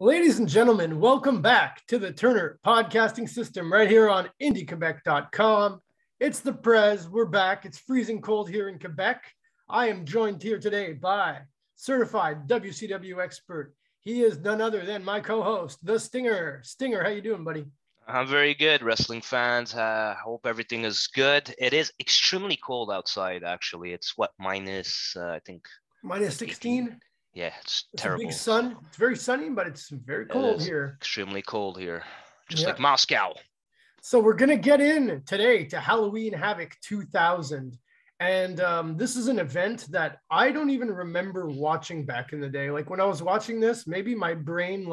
Ladies and gentlemen, welcome back to the Turner Podcasting System right here on IndieQuebec.com. It's the Prez. We're back. It's freezing cold here in Quebec. I am joined here today by certified WCW expert. He is none other than my co-host, the Stinger. Stinger, how you doing, buddy? I'm very good, wrestling fans. Hope everything is good. It is extremely cold outside, actually. It's what, minus, I think. Minus 16? Yeah, it's It's terrible. A big sun. It's very sunny, but it's very cold here. Extremely cold here, just like Moscow. So we're going to get in today to Halloween Havoc 2000. And this is an event that I don't even remember watching back in the day. Like when I was watching this, maybe my brain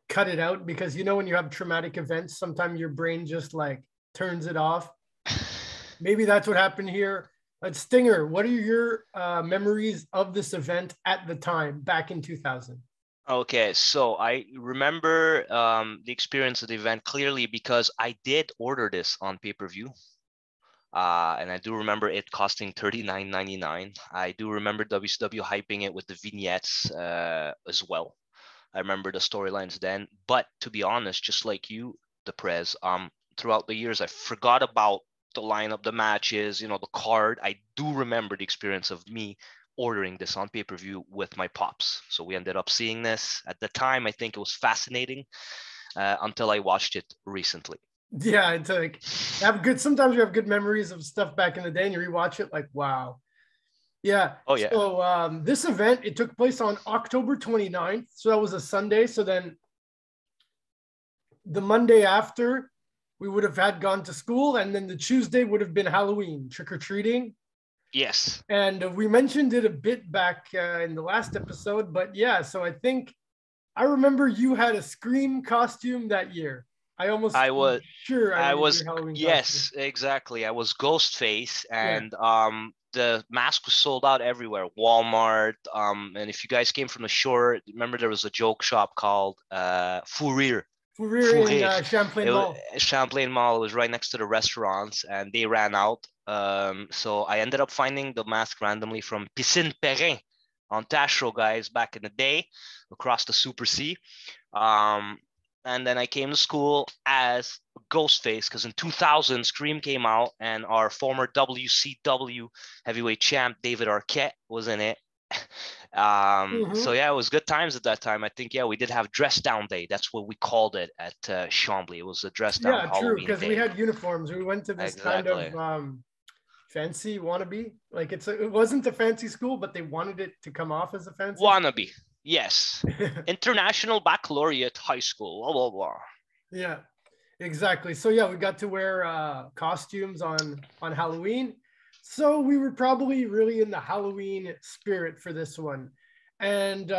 cut it out because, you know, when you have traumatic events, sometimes your brain just turns it off. Maybe that's what happened here. But Stinger, what are your memories of this event at the time back in 2000? Okay, so I remember the experience of the event clearly because I did order this on pay-per-view. And I do remember it costing $39.99. I do remember WCW hyping it with the vignettes as well. I remember the storylines then. But to be honest, just like you, the Prez, throughout the years, I forgot about the lineup, the matches, the card. I do remember the experience of me ordering this on pay-per-view with my pops. So we ended up seeing this. At the time, I think it was fascinating until I watched it recently. Yeah, it's sometimes you have good memories of stuff back in the day and you rewatch it wow. Yeah. Oh, yeah. So this event, it took place on October 29th. So that was a Sunday. So then the Monday after, we would have gone to school, and then the Tuesday would have been Halloween, trick-or-treating. Yes. And we mentioned it a bit back in the last episode, but yeah, so I remember you had a Scream costume that year. I was sure I was Halloween yes, costume. Exactly. I was Ghostface, and the mask was sold out everywhere. Walmart. And if you guys came from the shore, remember there was a joke shop called Fou Rire. In Champlain Mall. Champlain Mall was right next to the restaurants, and they ran out. So I ended up finding the mask randomly from Piscine Perrin on Tachereau, guys, back in the day, across the Super C. And then I came to school as Ghostface because in 2000, Scream came out, and our former WCW heavyweight champ, David Arquette, was in it. So yeah, it was good times at that time. I think, we did have dress down day. That's what we called it at Chambly. It was a dress down Halloween true, because day. We had uniforms. We went to this kind of fancy wannabe. It wasn't a fancy school, but they wanted it to come off as a fancy wannabe. Yes. International Baccalaureate High School. Blah, blah, blah. Yeah, exactly. So yeah, we got to wear costumes on Halloween. So we were probably really in the Halloween spirit for this one. And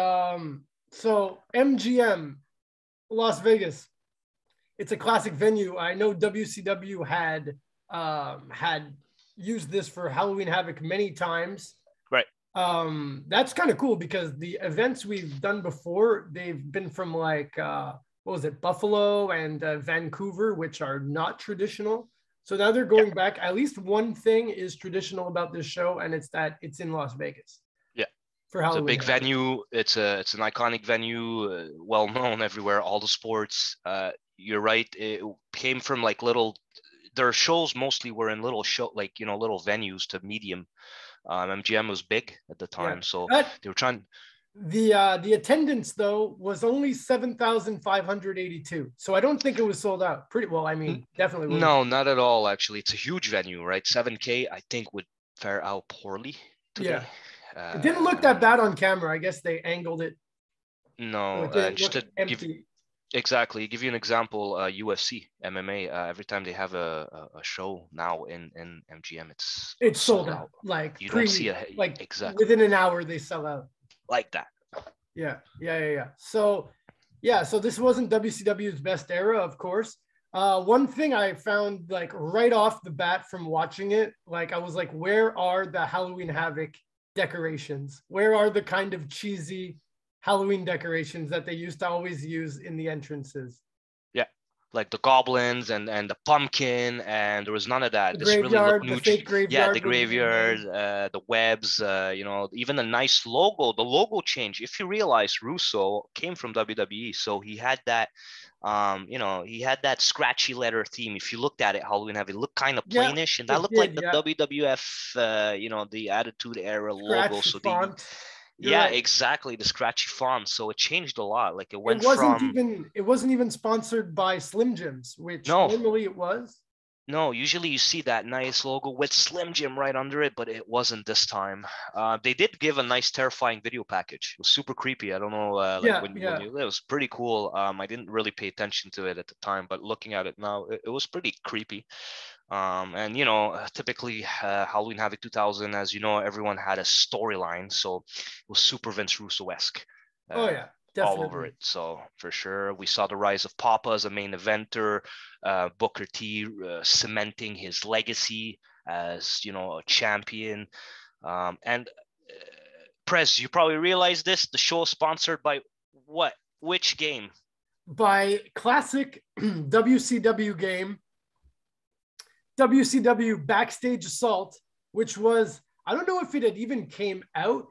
so MGM, Las Vegas, it's a classic venue. I know WCW had used this for Halloween Havoc many times. Right. That's kind of cool because the events we've done before, they've been from Buffalo and Vancouver, which are not traditional. So now they're going back. At least one thing is traditional about this show, and it's that it's in Las Vegas. Yeah. For Halloween. It's a big venue. It's an iconic venue, well known everywhere, all the sports. You're right. It came from their shows mostly were in little venues to medium. MGM was big at the time, so they were trying. The attendance though was only 7,582, so I don't think it was sold out. Pretty well, I mean, definitely. No, not at all. Actually, it's a huge venue, right? 7K, I think, would fare out poorly today. Yeah, it didn't look that bad on camera. I guess they angled it. No, just to empty. Give you an example. UFC, MMA. Every time they have a show now in MGM, it's sold out. You don't see it exactly within an hour. They sell out. Like that. Yeah. So this wasn't WCW's best era, of course. One thing I found right off the bat from watching it, I was like, where are the Halloween Havoc decorations? Where are the kind of cheesy Halloween decorations that they used to always use in the entrances? Yeah. like the goblins and the pumpkin, and there was none of that. The This really looked graveyard, the neutral. fake Yeah, the graveyard was graveyard, amazing. the webs, you know, even a nice logo. The logo change. If you realize, Russo came from WWE, so he had that, you know, he had that scratchy letter theme. If you looked at it, Halloween Havoc, it looked kind of Yeah, plainish, and that it looked like did. the Yeah, WWF, you know, the Attitude Era logo. scratch the So they, font. You're yeah, right. exactly, the scratchy font. So it changed a lot. Like it It went wasn't from even it wasn't even sponsored by Slim Jims, which no, normally it was. no, usually you see that nice logo with Slim Jim right under it, but it wasn't this time. They did give a nice, terrifying video package. It was super creepy. I don't know, like Yeah, when yeah. you, it was pretty cool. I didn't really pay attention to it at the time, but looking at it now, it was pretty creepy. And you know, typically Halloween Havoc 2000, as you know, everyone had a storyline, so it was super Vince Russo-esque. Oh Uh, yeah, all over definitely. it. So for sure, we saw the rise of Papa as a main eventer, Booker T cementing his legacy as, you know, a champion. And Prez, you probably realize this. The show is sponsored by what? Which game? By classic WCW game, WCW Backstage Assault, which was, I don't know if it had even came out.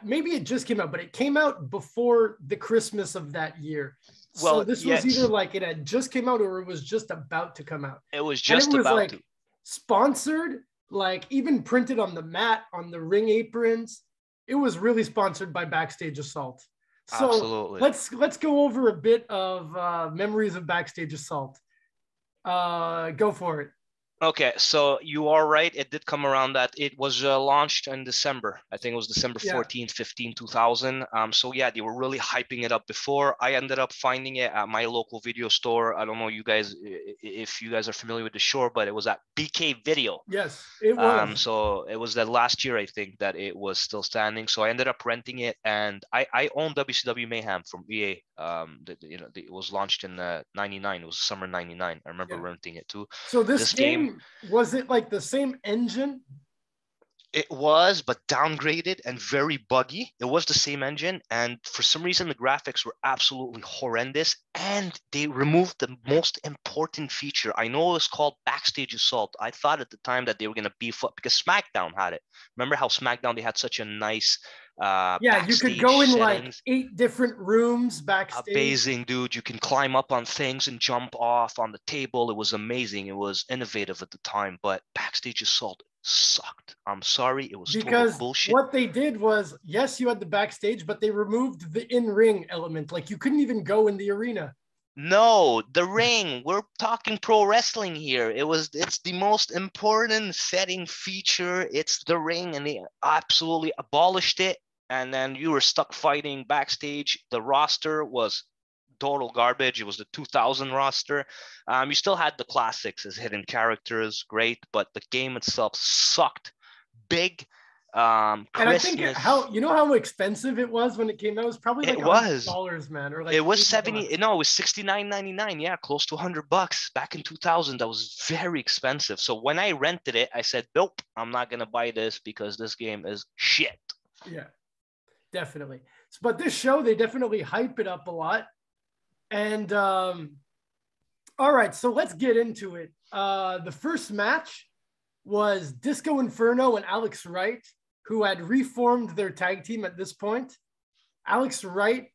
Maybe it just came out, but it came out before the Christmas of that year. So Well, this was either yes, like it had just came out or it was just about to come out. it was And it just was about to. like sponsored, like even printed on the mat, on the ring aprons. It was really sponsored by Backstage Assault. So Absolutely. let's go over a bit of memories of Backstage Assault. Go for it. Okay, so you are right. It did come around that. It was launched in December. I think it was December Yeah. 14th, 15, 2000. So yeah, they were really hyping it up before. I ended up finding it at my local video store. I don't know you guys if you guys are familiar with the store, but it was at BK Video. Yes, it was. So it was that last year, I think, that it was still standing. So I ended up renting it, and I own WCW Mayhem from EA. You know, it was launched in '99. It was summer '99. I remember Yeah. renting it too. So this This game, game, was it like the same engine? it was, but downgraded and very buggy. It was the same engine, and for some reason, the graphics were absolutely horrendous. And they removed the most important feature. I know it was called Backstage Assault. I thought at the time that they were gonna beef up because SmackDown had it. Remember how SmackDown they had such a nice Yeah, you could go backstage in like settings? 8 different rooms backstage. Amazing, dude. You can climb up on things and jump off on the table. It was amazing. It was innovative at the time, but Backstage Assault sucked. I'm sorry, it was total Because bullshit. what they did was, yes, you had the backstage, but they removed the in-ring element. Like you couldn't even go in the arena. No, the ring. We're talking pro wrestling here. It's the most important setting feature. It's the ring, and they absolutely abolished it. And then you were stuck fighting backstage. The roster was total garbage. It was the 2000 roster. You still had the classics as hidden characters, great, but the game itself sucked. Big And I think Christmas. how expensive it was when it came out. It was probably It like $100, was. man, or It like was 70, $80. no, it was 69.99. Yeah, close to $100 back in 2000. That was very expensive. So when I rented it, I said, nope, I'm not gonna buy this because this game is shit. Yeah, definitely. But this show, they definitely hype it up a lot. And all right, so let's get into it. The first match was Disco Inferno and Alex Wright, who had reformed their tag team at this point. Alex Wright,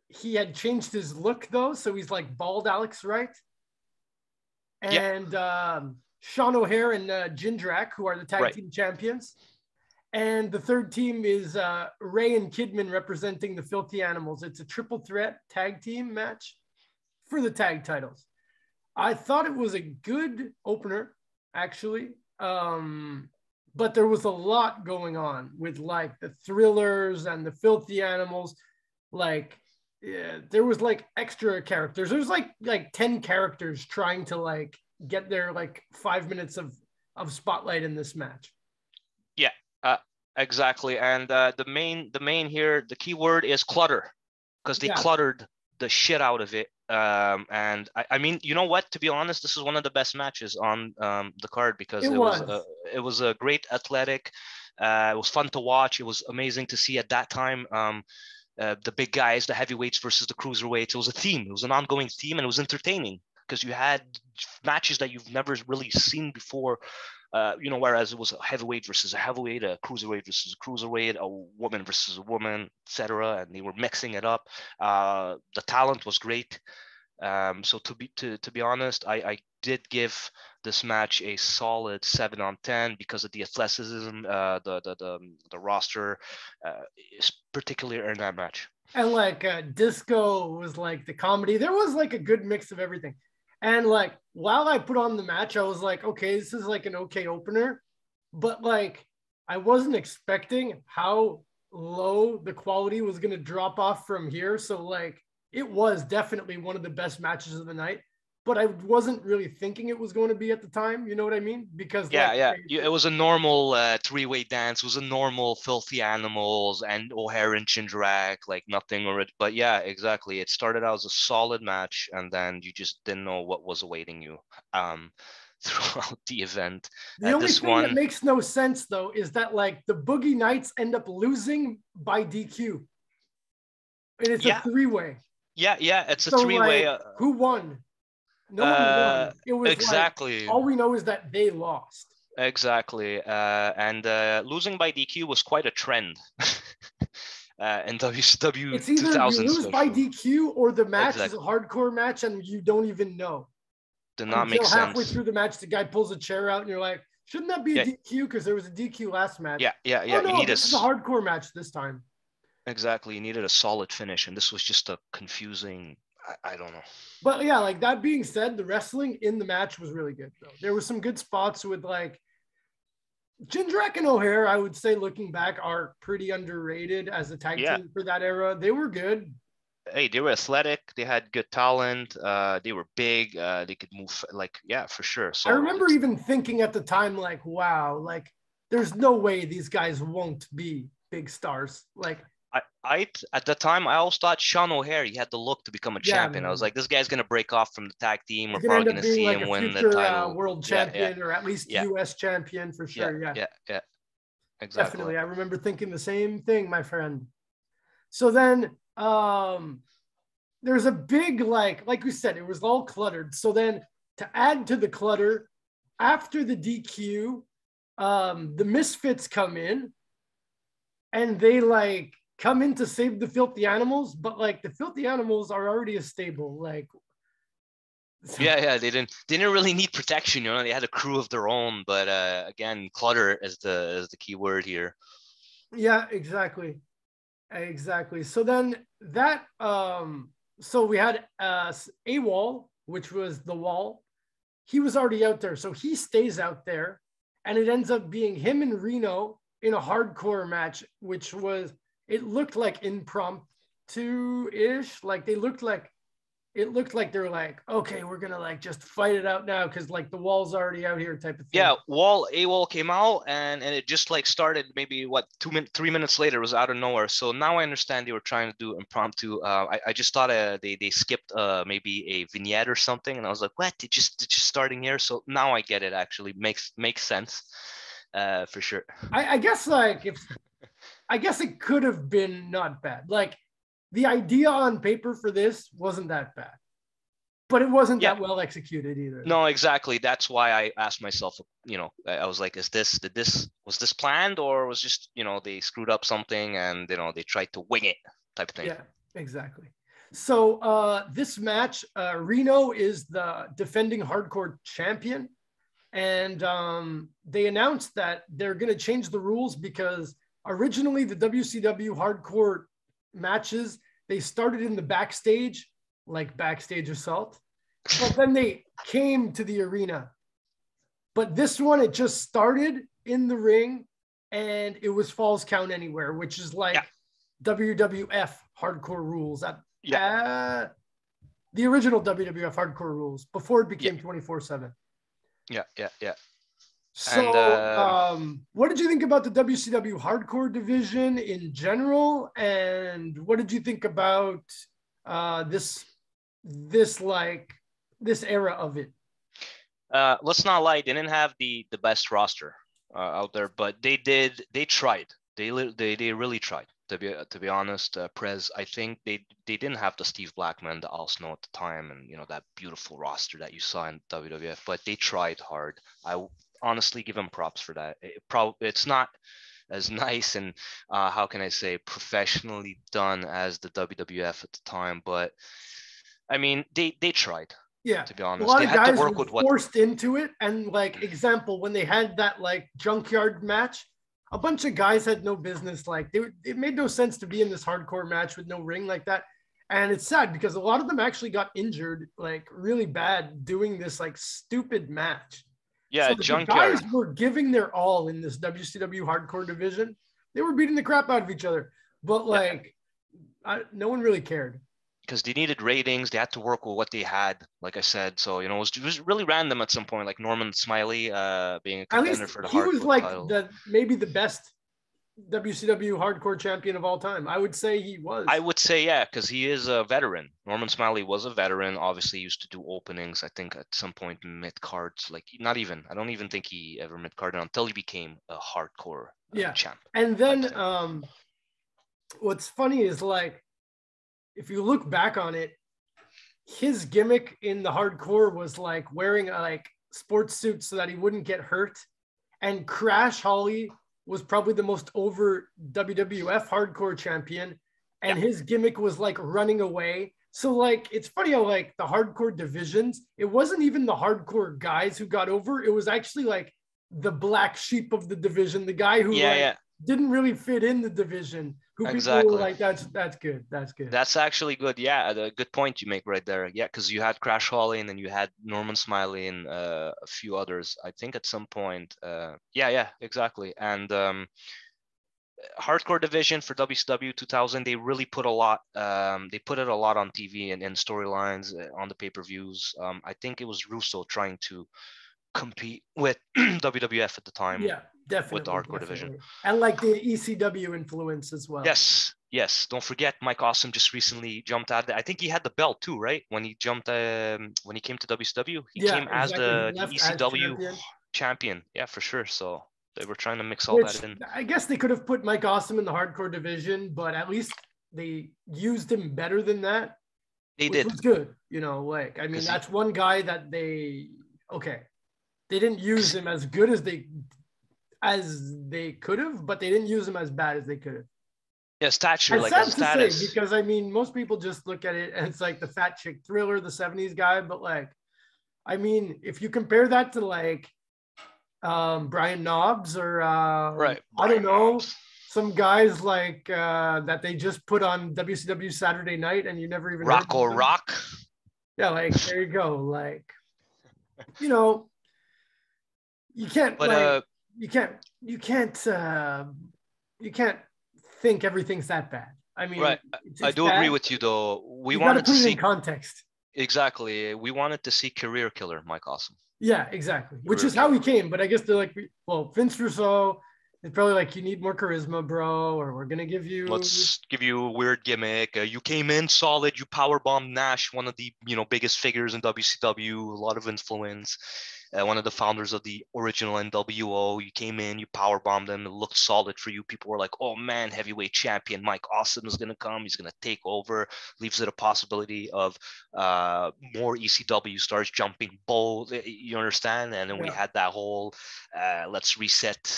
he had changed his look though, so he's like bald Alex Wright. Yeah, And Sean O'Hare and Jindrak, who are the tag right. team champions. And the third team is Ray and Kidman representing the Filthy Animals. It's a triple threat tag team match for the tag titles. I thought it was a good opener, actually. But there was a lot going on with like the Thrillers and the Filthy Animals. Like, yeah, there was like extra characters. There was like 10 characters trying to like get their like 5 minutes of spotlight in this match. Yeah, exactly. And the main here, the key word is clutter, because they Yeah, cluttered the shit out of it. And I mean, you know what? To be honest, this is one of the best matches on the card because it was. it was a great athletic. It was fun to watch. It was amazing to see at that time. The big guys, the heavyweights versus the cruiserweights. It was a theme. It was an ongoing theme, and it was entertaining. because you had matches that you've never really seen before. Whereas it was a heavyweight versus a heavyweight, a cruiserweight versus a cruiserweight, a woman versus a woman, etc. And they were mixing it up. The talent was great. So to be honest, I did give this match a solid 7 on 10 because of the athleticism, the roster, particularly in that match. And like Disco was like the comedy. There was like a good mix of everything. And like while I put on the match, I was like, okay, this is like an okay opener. But like I wasn't expecting how low the quality was going to drop off from here. So like it was definitely one of the best matches of the night. But I wasn't really thinking it was going to be at the time. You know what I mean? Because it was a normal three-way dance. It was a normal Filthy Animals and O'Haire and Jindrak, like nothing but yeah, exactly. It started out as a solid match, and then you just didn't know what was awaiting you throughout the event. The only thing that makes no sense though is that like the Boogie Nights end up losing by DQ, and it's a three-way. Yeah, it's a three-way. Like, who won? No one won. It was exactly. Like, all we know is that they lost. Exactly. And losing by DQ was quite a trend in WCW. It's either 2000 you lose by DQ or the match is a hardcore match and you don't even know. Did not make sense. Halfway through the match, the guy pulls a chair out and you're like, shouldn't that be a DQ? Because there was a DQ last match. Yeah. Oh, no, this is a hardcore match this time. Exactly. You needed a solid finish, and this was just a confusing. I don't know. But yeah, like that being said, the wrestling in the match was really good though. There were some good spots with like Jindrak and O'Haire, I would say looking back, are pretty underrated as a tag team for that era. They were good. Hey, they were athletic. They had good talent. They were big. They could move for sure. So I remember even thinking at the time, like, wow, like there's no way these guys won't be big stars. Like I at the time I always thought Sean O'Haire, he had the look to become a champion. Man. I was like, this guy's gonna break off from the tag team. We're probably gonna see him win the title, world champion, or at least US champion for sure. Yeah, exactly. Definitely, I remember thinking the same thing, my friend. So then, there's a big like we said, it was all cluttered. So then, to add to the clutter, after the DQ, the Misfits come in, and they like come in to save the Filthy Animals, but like the Filthy Animals are already a stable. Like, they didn't really need protection. You know, they had a crew of their own. But again, clutter is the key word here. Yeah, exactly. So then that so we had AWOL, which was the Wall. He was already out there, so he stays out there, and it ends up being him and Reno in a hardcore match, which was, it looked like impromptu-ish. Like it looked like they were like, okay, we're gonna like just fight it out now because like the Wall's already out here type of thing. Yeah, AWOL came out and it just like started maybe 3 minutes later. It was out of nowhere. So now I understand they were trying to do impromptu. I just thought they skipped maybe a vignette or something, and I was like, what? It just starting here. So now I get it. Actually makes sense. For sure. I guess like I guess it could have been not bad. Like the idea on paper for this wasn't that bad, but it wasn't that well executed either. No, exactly. That's why I asked myself, I was like, was this planned, or was just, they screwed up something and, they tried to wing it type of thing. Yeah, exactly. So this match, Reno is the defending hardcore champion. And they announced that they're going to change the rules because originally the WCW hardcore matches, they started in the backstage, like Backstage Assault, but then they came to the arena. But this one, it just started in the ring and it was Falls Count Anywhere, which is like WWF hardcore rules. The original WWF hardcore rules before it became 24/7. Yeah. So, and, what did you think about the WCW hardcore division in general? And what did you think about this era of it? Let's not lie, they didn't have the best roster out there, but they tried. They really tried. To be honest, Prez, I think they didn't have the Steve Blackman, the Al Snow at the time, and that beautiful roster that you saw in WWF, but they tried hard. I honestly give them props for that. It's not as nice and how can I say, professionally done as the WWF at the time, but I mean they tried. Yeah, to be a honest, lot they of had to guys work were with what. forced into it. And like example, when they had that like junkyard match, a bunch of guys had no business. Like it made no sense to be in this hardcore match with no ring like that. And it's sad because a lot of them actually got injured like really bad doing this like stupid match. Yeah, So the guys junkyard. were giving their all in this WCW hardcore division. They were beating the crap out of each other, but Yeah, like no one really cared. because they needed ratings. They had to work with what they had, like I said. So it was really random at some point, like Norman Smiley being a At contender least for the he was hardcore like title. maybe the best WCW hardcore champion of all time. I would say he was. I would say, yeah, because he is a veteran. Norman Smiley was a veteran. Obviously, used to do openings. I think at some point mid cards, like not even. I don't even think he ever mid carded until he became a hardcore champ. And then what's funny is like if you look back on it, his gimmick in the hardcore was like wearing a like sports suit so that he wouldn't get hurt. And Crash Holly was probably the most over WWF hardcore champion. And his gimmick was like running away. So like, it's funny how like the hardcore divisions, it wasn't even the hardcore guys who got over. It was actually like the black sheep of the division, the guy who didn't really fit in the division. Who people were like, that's good. That's good. That's actually good. Yeah, the good point you make right there. Yeah, because you had Crash Holly and then you had Norman Smiley and a few others. I think at some point. Yeah, exactly. And hardcore division for WCW 2000, they really put a lot. They put it a lot on TV and storylines on the pay-per-views. I think it was Russo trying to compete with WWF at the time. Yeah, definitely. With the hardcore division. And like the ECW influence as well. Yes. Don't forget, Mike Awesome just recently jumped out. I think he had the belt too, right? When he jumped, when he came to WCW, he came as the ECW champion. Yeah, for sure. So they were trying to mix all that in. I guess they could have put Mike Awesome in the hardcore division, but at least they used him better than that. They did. Which was good. Like, I mean, that's one guy that they didn't use him as good as they could have, but they didn't use him as bad as they could have. Yeah, stature, like a status. Say, because I mean, most people just look at it and it's like the fat chick Thriller, the 70s guy, but like, I mean, if you compare that to like Brian Knobbs or I don't know, some guys like that they just put on WCW Saturday Night and you never even Rocco Rock. Yeah, like there you go. Like, you can't but, you can't think everything's that bad. I mean, right. I do agree with you though. We wanted to see in context. Exactly. We wanted to see career killer Mike Awesome. Yeah, exactly. Which is how he came. But I guess they're like, well, Vince Russo is probably like, you need more charisma, bro, or we're gonna let's give you a weird gimmick. You came in solid. You powerbombed Nash, one of the biggest figures in WCW, a lot of influence. One of the founders of the original NWO. You came in, you powerbombed them. It looked solid for you. People were like, oh man, heavyweight champion Mike Awesome is going to come. He's going to take over. Leaves it a possibility of more ECW stars jumping bold. You understand? And then we had that whole let's reset.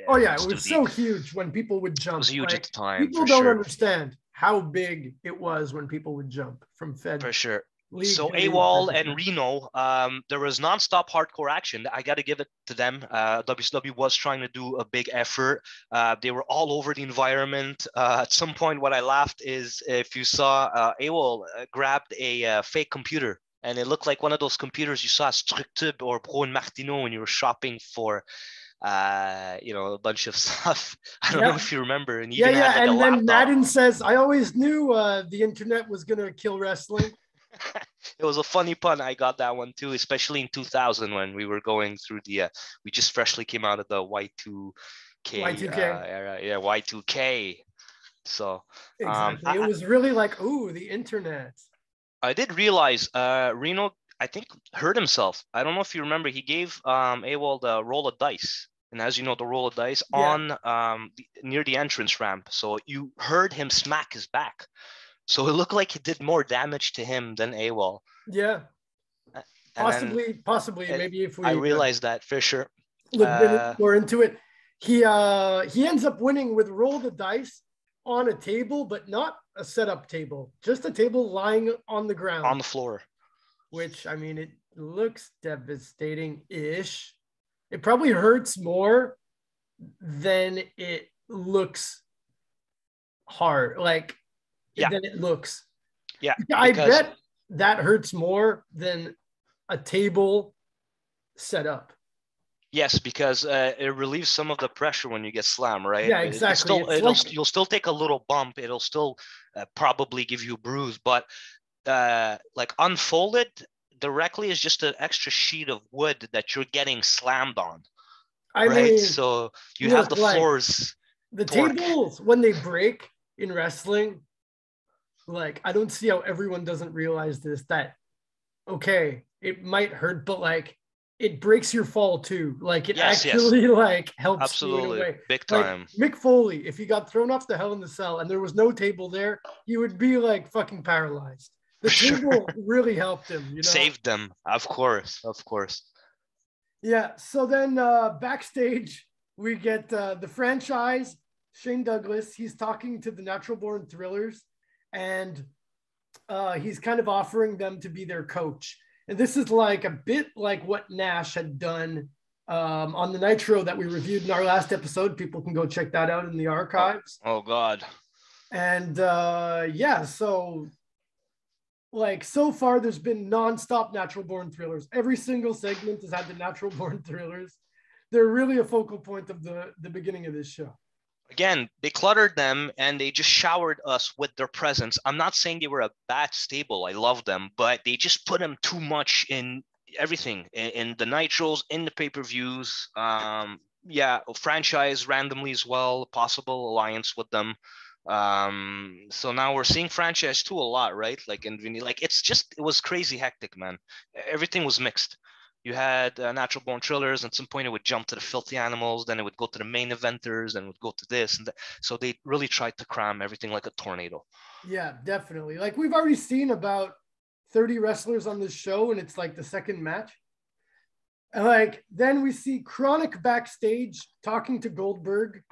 Oh yeah, it was so huge when people would jump. It was huge at the time. People don't understand how big it was when people would jump from Fed. For sure. So AWOL and Reno, there was nonstop hardcore action. I got to give it to them. WCW was trying to do a big effort. They were all over the environment. At some point, what I laughed is if you saw AWOL grabbed a fake computer, and it looked like one of those computers you saw at Structube or Pro and Martino when you were shopping for a bunch of stuff. I don't know if you remember. And even had, like, and then Madden says, I always knew the internet was going to kill wrestling. It was a funny pun. I got that one too, especially in 2000 when we were going through we just freshly came out of the Y2K era. Yeah, Y2K. So exactly. It was really like, ooh, the internet. I did realize Reno, I think, hurt himself. I don't know if you remember. He gave AWOL the roll of dice and as you know, the roll of dice Yeah. on near the entrance ramp. So you heard him smack his back. So it looked like it did more damage to him than AWOL. Yeah. And Possibly. Maybe if we I realized that for sure. look more into it, he ends up winning with roll the dice on a table, but not a setup table, just a table lying on the ground, on the floor. Which, I mean, it looks devastating-ish. It probably hurts more than it looks hard, like than it looks. Yeah, I bet that hurts more than a table set up. Yes, because it relieves some of the pressure when you get slammed, right? Yeah, exactly. You'll still take a little bump. It'll still probably give you a bruise, but like unfolded directly is just an extra sheet of wood that you're getting slammed on. I mean, so you have the floors. The tables, when they break in wrestling, like, I don't see how everyone doesn't realize this, that, okay, it might hurt, but like, it breaks your fall too. Like, it actually like helps. Absolutely. You in a way. Big time. Like, Mick Foley, if he got thrown off the Hell in the Cell and there was no table there, he would be like fucking paralyzed. The table really helped him, you know? Saved them, of course. Yeah, so then backstage, we get the franchise, Shane Douglas. He's talking to the Natural Born Thrillers, and he's kind of offering them to be their coach. And this is like a bit like what Nash had done on the Nitro that we reviewed in our last episode. People can go check that out in the archives. Oh God. And yeah, so like, so far there's been non-stop Natural Born Thrillers. Every single segment has had the Natural Born Thrillers. They're really a focal point of the beginning of this show. Again, they cluttered them and they just showered us with their presence. I'm not saying they were a bad stable. I love them, but they just put them too much in everything, in the Nitros, in the pay-per-views. Franchise randomly as well, possible alliance with them. So now we're seeing franchise too a lot, right? Like it was crazy hectic, man. Everything was mixed. You had Natural Born Thrillers. At some point, it would jump to the Filthy Animals. Then it would go to the main eventers, and would go to this and that. So they really tried to cram everything like a tornado. Yeah, definitely. Like, we've already seen about 30 wrestlers on this show, and it's like the second match. And like, then we see Chronic backstage talking to Goldberg.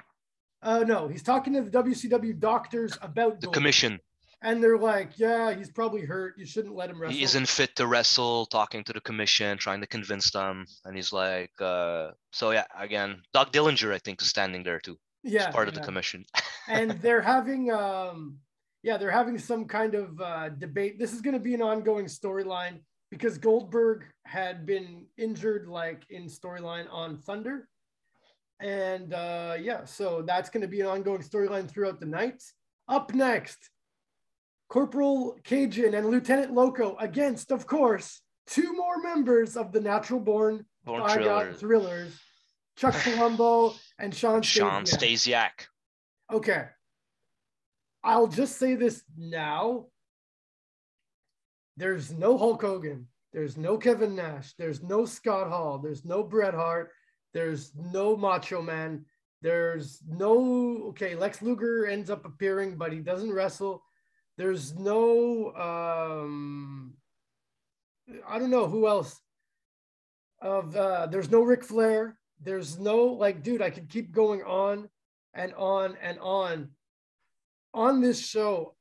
No, he's talking to the WCW doctors about the commission. And they're like, yeah, he's probably hurt. You shouldn't let him wrestle. He isn't fit to wrestle, talking to the commission, trying to convince them. And he's like, so yeah, again, Doug Dillinger, I think, is standing there too. Yeah. He's part of the commission. And they're having, they're having some kind of debate. This is going to be an ongoing storyline because Goldberg had been injured, like, in storyline on Thunder. And so that's going to be an ongoing storyline throughout the night. Up next, Corporal Cajun and Lieutenant Loco against, of course, two more members of the Natural Born Thrillers, Chuck Palumbo and Sean Stasiak. Okay. I'll just say this now. There's no Hulk Hogan. There's no Kevin Nash. There's no Scott Hall. There's no Bret Hart. There's no Macho Man. There's no, Lex Luger ends up appearing, but he doesn't wrestle. There's no, I don't know who else. There's no Ric Flair. There's no, like, dude, I could keep going on and on and on. On this show,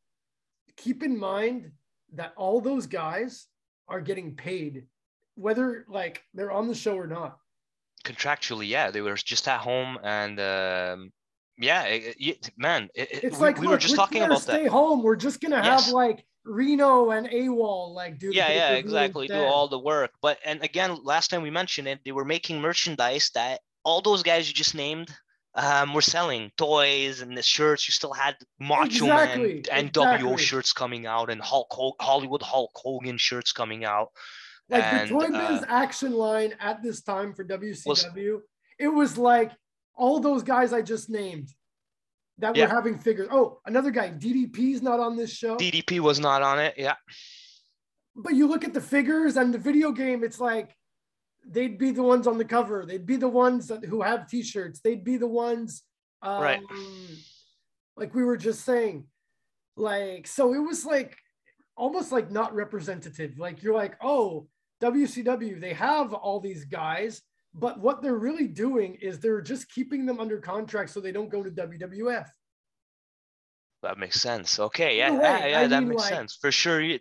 keep in mind that all those guys are getting paid, whether, like, they're on the show or not. Contractually, yeah, they were just at home, and it's like, we were just talking about that. Stay home. We're just gonna have like Reno and AWOL, like, do exactly, do all the work. But and again, last time we mentioned it, they were making merchandise that all those guys you just named were selling, toys and the shirts. You still had Macho Man and NWO shirts coming out, and Hollywood Hulk Hogan shirts coming out. Like, the Toy Biz action line at this time for WCW, it was like all those guys I just named that were having figures. Oh, another guy, DDP's not on this show. DDP was not on it, yeah. But you look at the figures and the video game, it's like they'd be the ones on the cover. They'd be the ones who have t-shirts. They'd be the ones, Right. like we were just saying, like, so it was like almost like not representative. Like you're like, oh, WCW, they have all these guys, but what they're really doing is they're just keeping them under contract so they don't go to WWF. That makes sense. Okay, In a yeah, way, I that mean, makes like, sense for sure.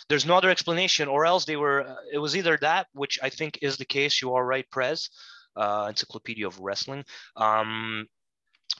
There's no other explanation, or else they were. It was either that, which I think is the case. You are right, Prez, Encyclopedia of Wrestling.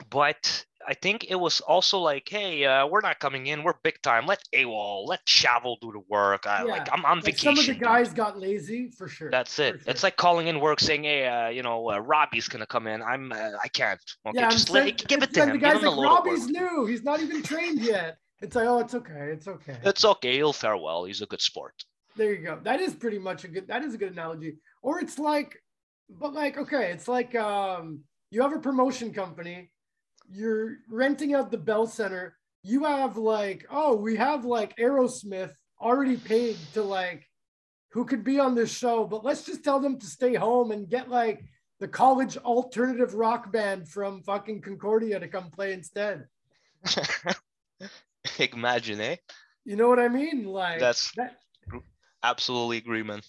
But I think it was also like, hey, we're not coming in. We're big time. Let Chavo do the work. yeah, I'm on like vacation, some of the dude. guys got lazy for sure. That's it. For sure. It's like calling in work saying, hey, Robbie's gonna come in. I can't. Okay, Yeah, just give it to and him. the Give guy's him the like, load of work. Robbie's new. He's not even trained yet. It's like, oh, it's okay. It's okay. It's okay. He'll fare well. He's a good sport. There you go. That is pretty much that is a good analogy. Or it's like, but like, okay, it's like you have a promotion company, you're renting out the Bell Center. You have like, oh, we have like Aerosmith already paid to like who could be on this show, but let's just tell them to stay home and get like the college alternative rock band from fucking Concordia to come play instead. Imagine, eh? You know what I mean? Like that's that. Absolutely agree, man.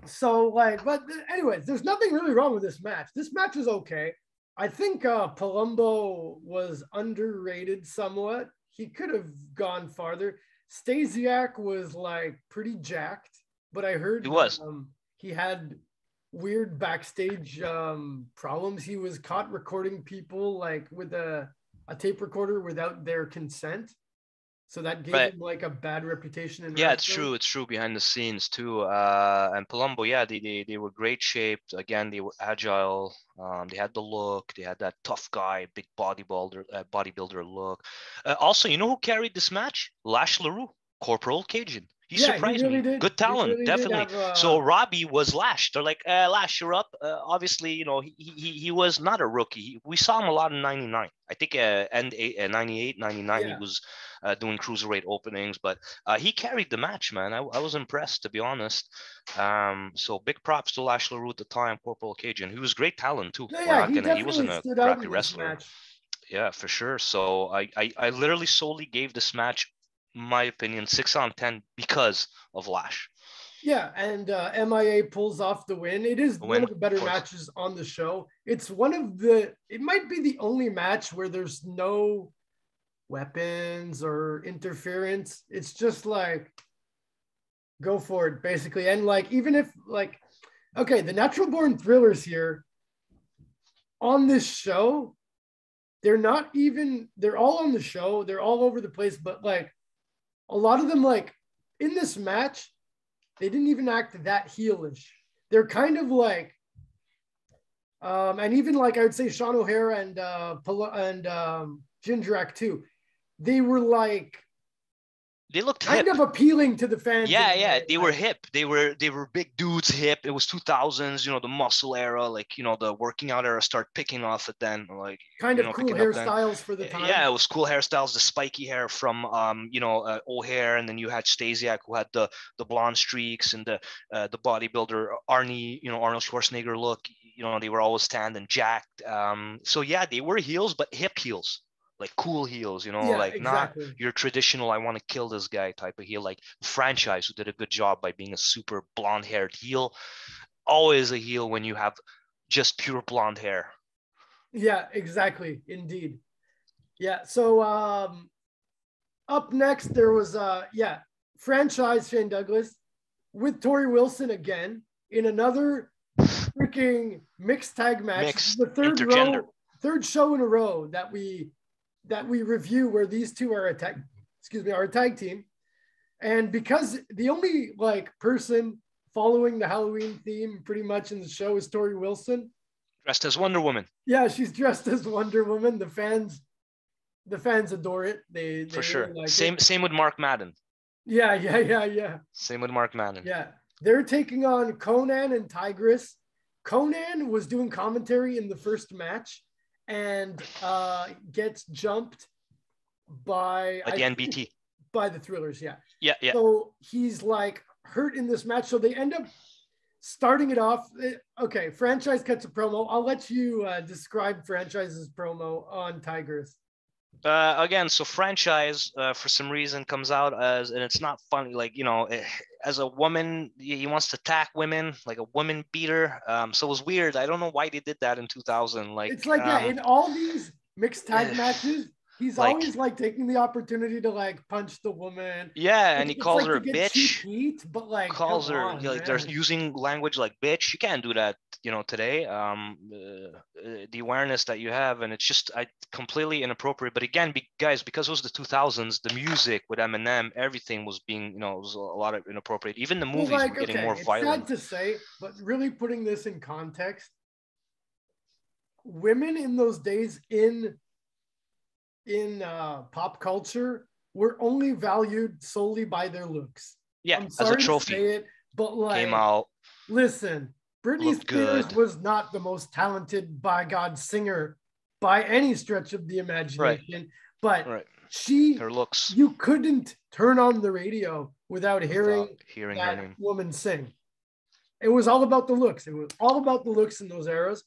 So like, but anyways, there's nothing really wrong with this match. This match is okay. I think Palumbo was underrated somewhat. He could have gone farther. Stasiak was like pretty jacked, but I heard he had weird backstage problems. He was caught recording people like with a tape recorder without their consent. So that gave him like a bad reputation. Yeah, it's true. It's true behind the scenes too. And Palumbo, yeah, they were great shaped. Again, they were agile. They had the look. They had that tough guy, big bodybuilder look. Also, you know who carried this match? Lash LaRue, Corporal Cajun. He surprised me. Did. Good talent, really definitely. So Robbie was Lash. They're like, Lash, you're up. Obviously, you know, he was not a rookie. We saw him a lot in '99. I think end 98, 99, he was doing cruiserweight openings, but he carried the match, man. I was impressed, to be honest. So big props to Lash LaRue at the time, Corporal Cajun. He was great talent too. He wasn't a crappy wrestler. Yeah, for sure. So I literally solely gave this match, my opinion, 6 on 10 because of Lash. Yeah, and MIA pulls off the win. It is one of the better matches on the show. It's it might be the only match where there's no weapons or interference. It's just like, go for it, basically. And like, even if like, okay, the Natural Born Thrillers here on this show, they're all on the show. They're all over the place, but like, a lot of them, like in this match, they didn't even act that heelish. They're kind of like, and even like I would say Sean O'Hara and Jindrak too. They were like, they looked kind hip. of appealing to the fans. Yeah, they were hip. They were big dudes, hip. It was 2000s, you know, the muscle era, like, you know, the working out era start picking off at then, like kind of cool hairstyles for the time. Yeah, it was cool hairstyles, the spiky hair from O'Hare, and then you had Stasiak, who had the blonde streaks, and the bodybuilder Arnold Schwarzenegger look. You know, they were always tanned and jacked. So yeah, they were heels, but hip heels. Like cool heels, you know, not your traditional, I want to kill this guy type of heel, like Franchise, who did a good job by being a super blonde haired heel. Always a heel when you have just pure blonde hair. Yeah, exactly. Indeed. Yeah. So up next, there was, Franchise Shane Douglas with Tori Wilson again in another freaking mixed tag match. The third show in a row that we review where these two are a tag team. And because the only like person following the Halloween theme pretty much in the show is Tori Wilson. Dressed as Wonder Woman. Yeah, she's dressed as Wonder Woman. The fans adore it. They for sure. Really like same with Mark Madden. Yeah. Same with Mark Madden. Yeah. They're taking on Conan and Tigress. Conan was doing commentary in the first match and gets jumped by the NBT. By the Thrillers, yeah. Yeah. So he's like hurt in this match. So they end up starting it off, okay, Franchise cuts a promo. I'll let you describe Franchise's promo on Tigress. Again, so Franchise for some reason comes out as, and it's not funny, like, you know, as a woman, he wants to attack women, like a woman beater. So it was weird. I don't know why they did that in 2000. Like, it's like, yeah, in all these mixed tag matches, he's like, always like taking the opportunity to like punch the woman. yeah, and he calls like her to a get bitch. cheap heat, but like Calls come her, on, like, they're using language like bitch. You can't do that, you know, today. The awareness that you have, and it's just completely inappropriate. But again, guys, because it was the 2000s, the music with Eminem, everything was being, you know, it was a lot of inappropriate. Even the movies like, were getting okay, more it's violent. sad to say, but really putting this in context, women in those days in pop culture were only valued solely by their looks. Yeah, I'm as a sorry to trophy. say it, but like, Came out, listen, Britney Spears good. was not the most talented by God singer by any stretch of the imagination, but her looks, you couldn't turn on the radio without hearing her that name. woman sing. It was all about the looks. It was all about the looks in those eras.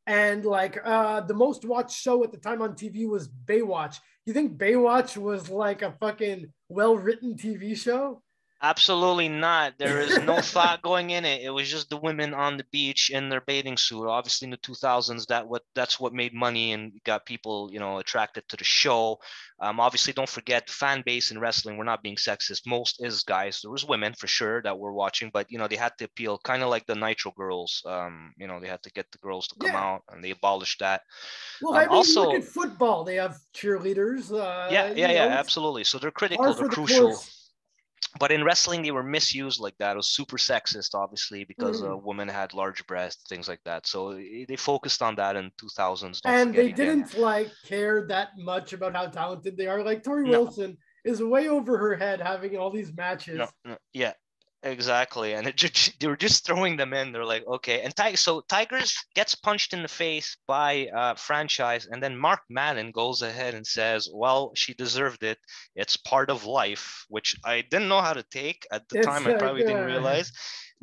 And like the most watched show at the time on TV was Baywatch. You think Baywatch was like a fucking well-written TV show? Absolutely not. There is no thought going in it. It was just the women on the beach in their bathing suit. Obviously, in the 2000s, that's what made money and got people, you know, attracted to the show. Obviously, don't forget the fan base in wrestling. We're not being sexist. Most is guys. There was women for sure that were watching, but you know, they had to appeal, kind of like the Nitro girls. You know, they had to get the girls to come out, and they abolished that. Well, I mean, also, look at football. They have cheerleaders. Yeah, absolutely. So they're critical. They're crucial. But in wrestling, they were misused like that. It was super sexist, obviously, because women had large breasts, things like that. So they focused on that in 2000s. And they didn't like care that much about how talented they are. Like Tori Wilson is way over her head having all these matches. Yeah, exactly. And they were just throwing them in. They're like, okay. And Tigers gets punched in the face by Franchise. And then Mark Madden goes ahead and says, well, she deserved it. It's part of life, which I didn't know how to take at the time. I probably didn't realize.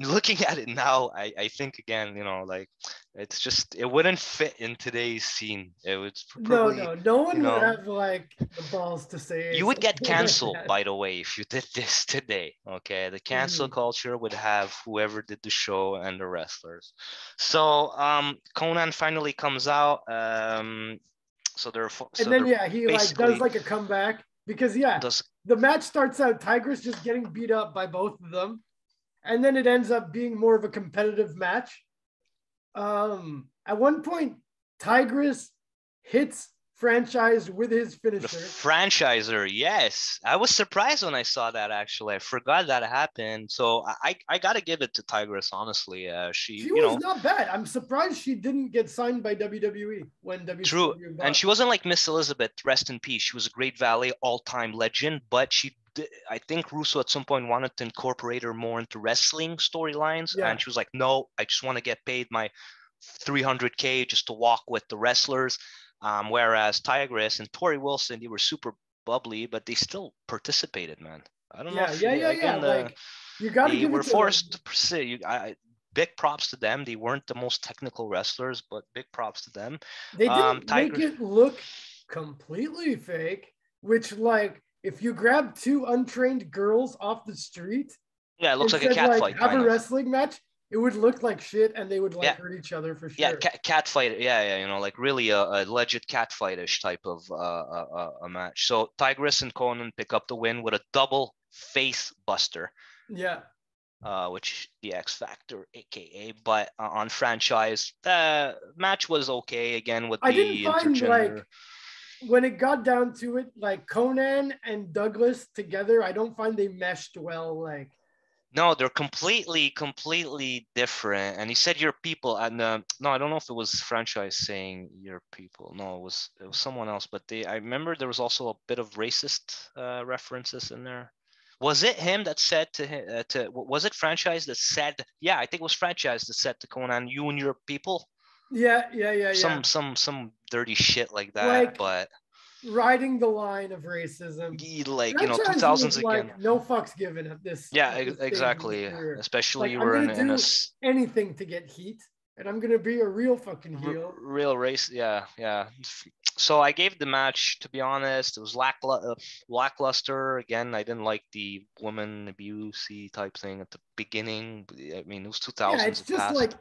Looking at it now, I think again, you know, like it's just, it wouldn't fit in today's scene. It would probably, no one would have like the balls to say you would get canceled, by the way, if you did this today. Okay, the cancel culture would have whoever did the show and the wrestlers. So Conan finally comes out. So they're he like does like a comeback because the match starts out Tigress just getting beat up by both of them. And then it ends up being more of a competitive match. At one point, Tigress hits Franchise with his finisher. The Franchiser, yes. I was surprised when I saw that, actually. I forgot that happened. So I got to give it to Tigress, honestly. She was not bad. I'm surprised she didn't get signed by WWE when WCW. True. And she wasn't like Miss Elizabeth, rest in peace. She was a great valet, all-time legend, but I think Russo at some point wanted to incorporate her more into wrestling storylines. Yeah. And she was like, no, I just want to get paid my $300K just to walk with the wrestlers. Whereas Tigress and Tori Wilson, they were super bubbly, but they still participated, man. I don't know. Like, you got to give were it to forced to pursue. Big props to them. They weren't the most technical wrestlers, but big props to them. They didn't make it look completely fake, which, like, if you grab two untrained girls off the street, it looks like a cat fight. Have a wrestling match, it would look like shit, and they would hurt each other for sure. Yeah, cat fight. Yeah, you know, like really a legit cat fight-ish type of a match. So Tigress and Conan pick up the win with a double face buster. Yeah. Which the X Factor, aka, but on Franchise, the match was okay again with the intergender. Like, when it got down to it, like Conan and Douglas together, I don't find they meshed well. Like, no, they're completely different. And he said your people, and no, I don't know if it was Franchise saying your people. No, it was someone else. But I remember there was also a bit of racist references in there. Was it him that said to him? Was it Franchise that said? Yeah, I think it was Franchise that said to Conan, "You and your people." Yeah. Some dirty shit like that, but riding the line of racism. Like, Franchise was 2000s again. like no fucks given at this Yeah, stage of his exactly. career. Especially Like, you I'm were gonna in a do anything to get heat, and I'm gonna be a real fucking heel. real race. Yeah, yeah. So I gave the match, to be honest, it was lackluster. Again, I didn't like the woman abuse type thing at the beginning. I mean, it was Yeah, 2000s. it's It just passed. like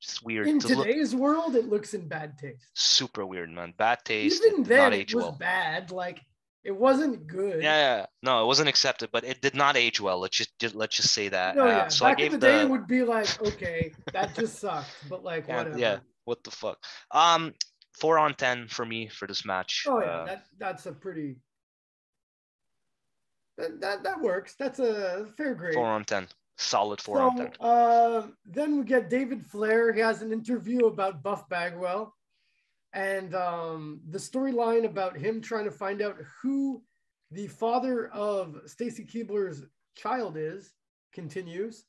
Just weird in to look. today's world, it looks in bad taste. Super weird, man. Bad taste. It Even did not then, it age was well. bad. Like, it wasn't good. Yeah. No, it wasn't accepted, but it did not age well. Let's just say that. No, yeah. So I Back in the gave day, it the would be like, okay, that just sucked, but like, yeah. whatever. What the fuck? 4 on 10 for me for this match. Oh yeah, that's a pretty that works. That's a fair grade. 4 on 10. Solid 4 on 10. So then we get David Flair. He has an interview about Buff Bagwell, and the storyline about him trying to find out who the father of Stacy Keibler's child is continues.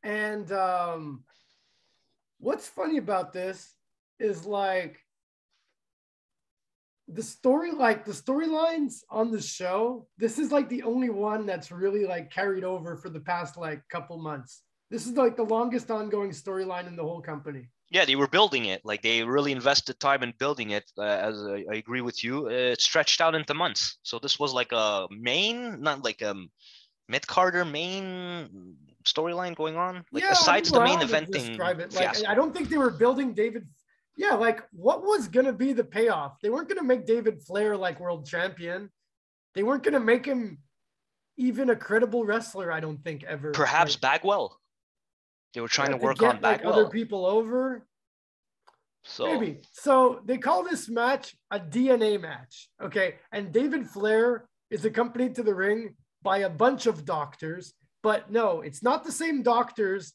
And what's funny about this is like the storylines on the show. This is like the only one that's really like carried over for the past like couple months. This is like the longest ongoing storyline in the whole company. Yeah, they were building it. Like they really invested time in building it. As I agree with you, it stretched out into months. So this was like a main, not like a mid-carder main storyline going on. Like Yeah, I aside don't the know main how to eventing describe it. Like, fiasco. I don't think they were building David. Yeah, like what was gonna be the payoff? They weren't gonna make David Flair like world champion. They weren't gonna make him even a credible wrestler. I don't think ever. Perhaps Like, Bagwell. They were trying to to work on get like other Bagwell. people over. So Maybe. So they call this match a DNA match. Okay. And David Flair is accompanied to the ring by a bunch of doctors. But no, it's not the same doctors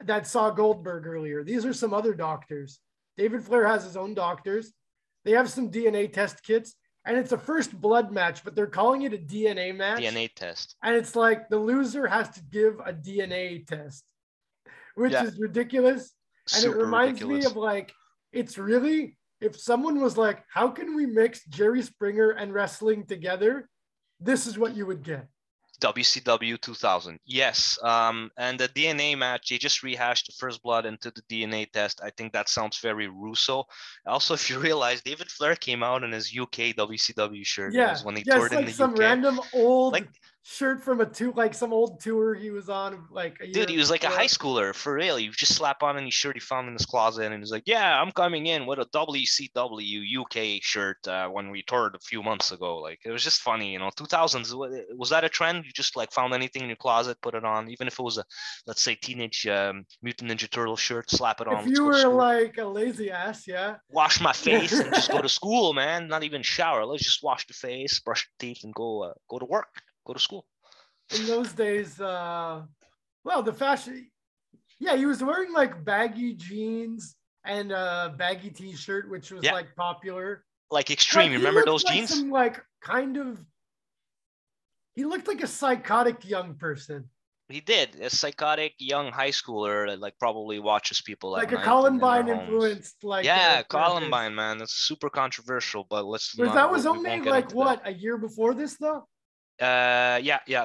that saw Goldberg earlier. These are some other doctors. David Flair has his own doctors. They have some DNA test kits. And it's a first blood match, but they're calling it a DNA match. DNA test. And it's like the loser has to give a DNA test, which is ridiculous. And Super it reminds ridiculous. me of like, it's really, if someone was like, how can we mix Jerry Springer and wrestling together? This is what you would get. WCW 2000. Yes. And the DNA match, they just rehashed the first blood into the DNA test. I think that sounds very Russo. Also, if you realize, David Flair came out in his UK WCW shirt. Yeah. It was when he Just toured like in the some UK. random old Like, shirt from some old tour he was on like a year dude, he was like a before. high schooler for real. You just slap on any shirt he found in his closet, and he's like, "Yeah, I'm coming in with a WCW UK shirt when we toured a few months ago." Like it was just funny, 2000s. Was that a trend? You just like found anything in your closet, put it on, even if it was a, let's say, teenage Mutant Ninja Turtle shirt, slap it on. If Let's you go to were school. like a lazy ass, yeah. Wash my face and just go to school, man. Not even shower. Let's just wash the face, brush the teeth, and go to work, go to school. In those days, well, the fashion, yeah, he was wearing like baggy jeans and a baggy t-shirt, which was like popular. Like Extreme. Like, Remember those like jeans? some like kind of, he looked like a psychotic young person. He did. A psychotic young high schooler that like probably watches people like at a night Columbine influenced, like Columbine, man. That's super controversial, but let's not. That was only like what that. a year before this though.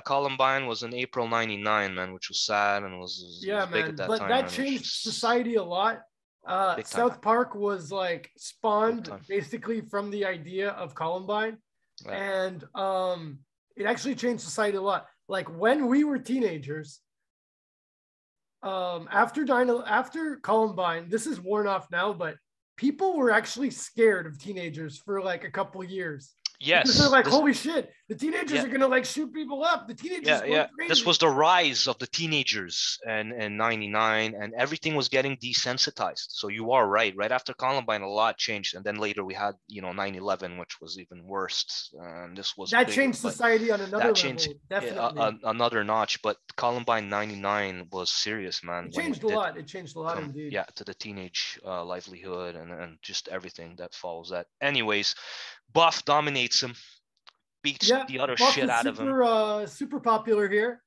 Columbine was in April '99, man, which was sad and was big at that but time. That changed society a lot. South Park was like spawned basically from the idea of Columbine, and it actually changed society a lot. Like when we were teenagers, after Columbine, this is worn off now, but people were actually scared of teenagers for like a couple years. Yes. Because they're like, holy shit, the teenagers are gonna like shoot people up. The teenagers crazy. This was the rise of the teenagers in '99, and everything was getting desensitized. So you are right. Right after Columbine, a lot changed, and then later we had 9/11, which was even worse. And this was that changed society on another level. Definitely another notch. But Columbine '99 was serious, man. It changed a lot. It changed a lot indeed. Yeah, to the teenage livelihood and just everything that follows that. Anyways. Buff dominates him, beats the other Buff shit out of him. Super popular here.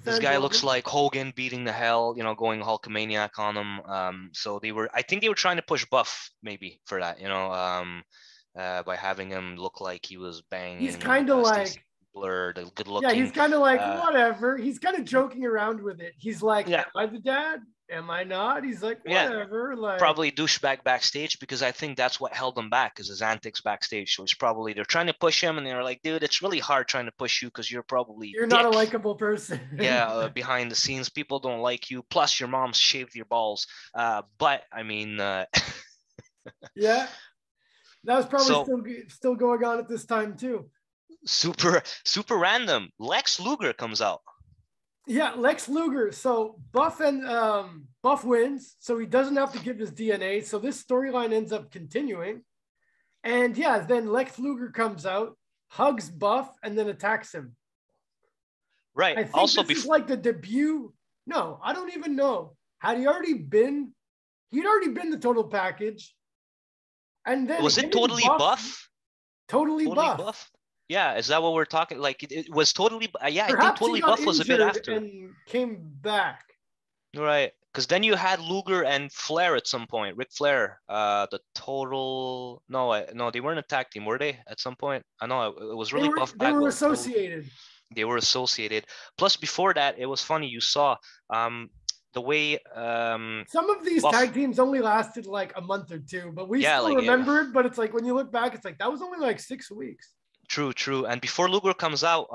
This guy looks like Hogan beating the hell, going Hulkamaniac on him. So I think they were trying to push Buff maybe for that, by having him look like he was He's banging kind of Stacey like, Keibler, the good yeah, looking. he's kind of like, whatever. He's kind of joking around with it. He's like, Yeah. am I the dad? Am I not? He's like, whatever. Yeah, like probably douchebag backstage, because I think that's what held him back, is his antics backstage. So he's probably, they're trying to push him and they're like, dude, it's really hard trying to push you because you're probably you're not a dick. likable person. Yeah, behind the scenes, people don't like you. Plus, your mom's shaved your balls. But I mean, yeah, that was probably so still going on at this time too. super random. Lex Luger comes out. Yeah, Lex Luger. So Buff wins, so he doesn't have to give his DNA. So this storyline ends up continuing. And yeah, then Lex Luger comes out, hugs Buff, and then attacks him. Right. I think Also, this is like the debut. No, I don't even know. Had he already been? He'd already been the total package. And then was it totally Buff? Totally Buff. Yeah, is that what we're talking? Like it was totally. Yeah, Perhaps I think Totally Buff was a bit after and came back. Right, because then you had Luger and Flair at some point. Ric Flair, the total. No, they weren't a tag team, were they? At some point, I know it was really Buff. They were associated. They were associated. Plus, before that, it was funny. You saw the way some of these tag teams only lasted like a month or two, but we still like, remember it. But it's like when you look back, it's like that was only like 6 weeks. True. And before Luger comes out,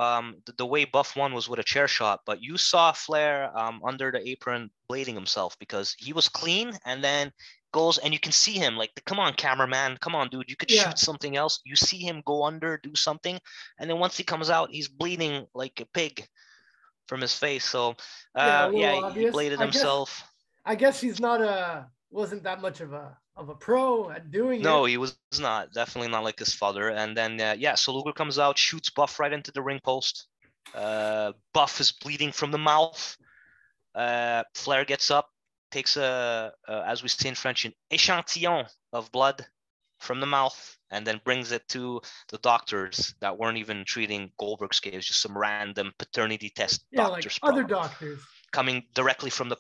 the way Buff won was with a chair shot. But you saw Flair under the apron blading himself because he was clean, and then goes, and you can see him like, come on, cameraman, come on, dude, you could shoot something else. You see him go under, do something, and then once he comes out, he's bleeding like a pig from his face. So he bladed himself. I guess he's not wasn't that much of a pro at doing it. No, he was not. Definitely not like his father. And then, so Luger comes out, shoots Buff right into the ring post. Buff is bleeding from the mouth. Flair gets up, takes as we say in French, an échantillon of blood from the mouth, and then brings it to the doctors that weren't even treating Goldberg's case, just some random paternity test doctors. Like other doctors. Coming directly from the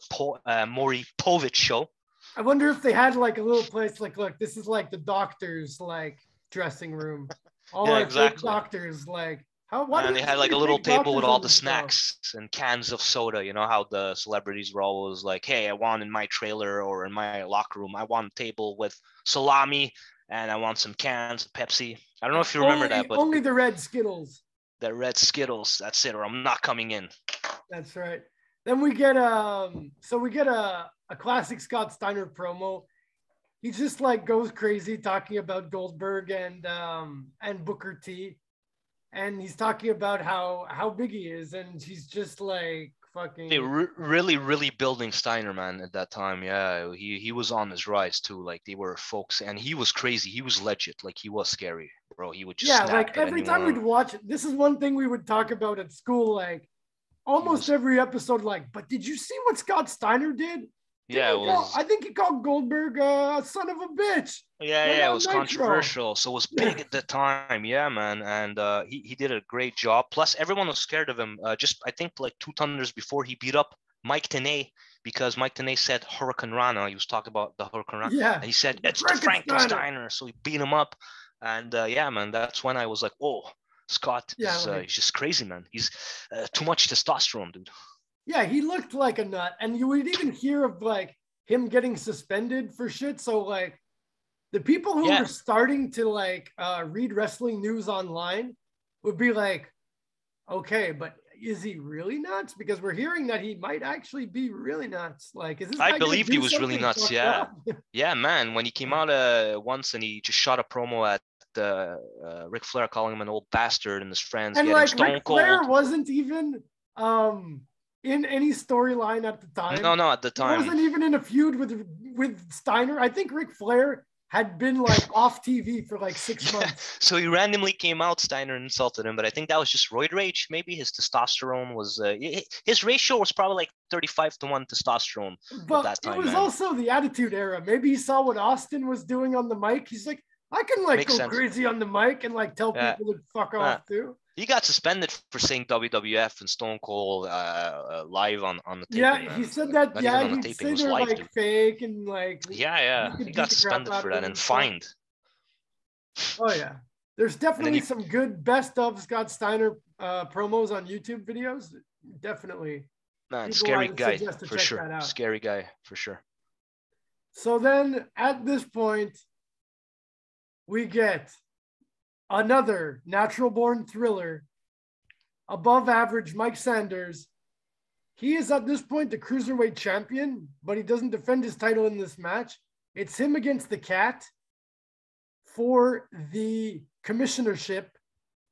Maury Povich show. I wonder if they had like a little place like, look, this is like the doctor's like dressing room. All our doctors like and they had like a little table with all the snacks and cans of soda. You know how the celebrities were always like, hey, I want in my trailer or in my locker room, I want a table with salami and I want some cans of Pepsi. I don't know if you remember that, but only the red Skittles. The red Skittles, that's it, or I'm not coming in. That's right. Then we get a classic Scott Steiner promo. He just like goes crazy talking about Goldberg and Booker T, and he's talking about how big he is, and he's just like fucking. They really building Steiner, man, at that time. Yeah, he was on his rise too. Like they were folks, and he was crazy. He was legit. Like he was scary, bro. He would just snap like every time we'd watch it. This is one thing we would talk about at school, like. Almost every episode, like, but did you see what Scott Steiner did? I think he called Goldberg a son of a bitch. Yeah, it was controversial. So it was big at the time. Yeah, man. And he did a great job. Plus, everyone was scared of him. I think like 2 thunders before he beat up Mike Tenay, because Mike Tenay said Hurricane Rana. He was talking about the Hurricane Rana. Yeah. And he said, it's the Frankensteiner. So he beat him up. And man, that's when I was like, oh, Scott is he's just crazy, man. He's too much testosterone, dude. Yeah, he looked like a nut. And you would even hear of like him getting suspended for shit. So like the people who were starting to like read wrestling news online would be like, okay, but is he really nuts? Because we're hearing that he might actually be really nuts. Like, is this I believed he was really nuts. Yeah. Yeah, man. When he came out once and he just shot a promo at Ric Flair, calling him an old bastard, and his friends and getting like Stone Ric Cold. Flair wasn't even in any storyline at the time. No, at the time. He wasn't even in a feud with Steiner. I think Ric Flair had been like off TV for like 6 months. So he randomly came out, Steiner, and insulted him, but I think that was just roid rage. Maybe his testosterone was his ratio was probably like 35-1 testosterone but at that time. It was also the Attitude Era. Maybe he saw what Austin was doing on the mic. He's like, I can like go crazy on the mic and like tell people to fuck off too. He got suspended for saying WWF and Stone Cold live on the taping. Yeah, man. he said that. Not yeah, even on he the said they're like fake and like. Yeah. He got suspended for that and fined. Oh yeah. There's definitely some good best of Scott Steiner promos on YouTube videos. Definitely. Man, People I scary would guy suggest to for check sure. that out. Scary guy for sure. So then at this point, we get another natural born thriller, above average Mike Sanders. He is at this point the cruiserweight champion, but he doesn't defend his title in this match. It's him against the Cat for the commissionership.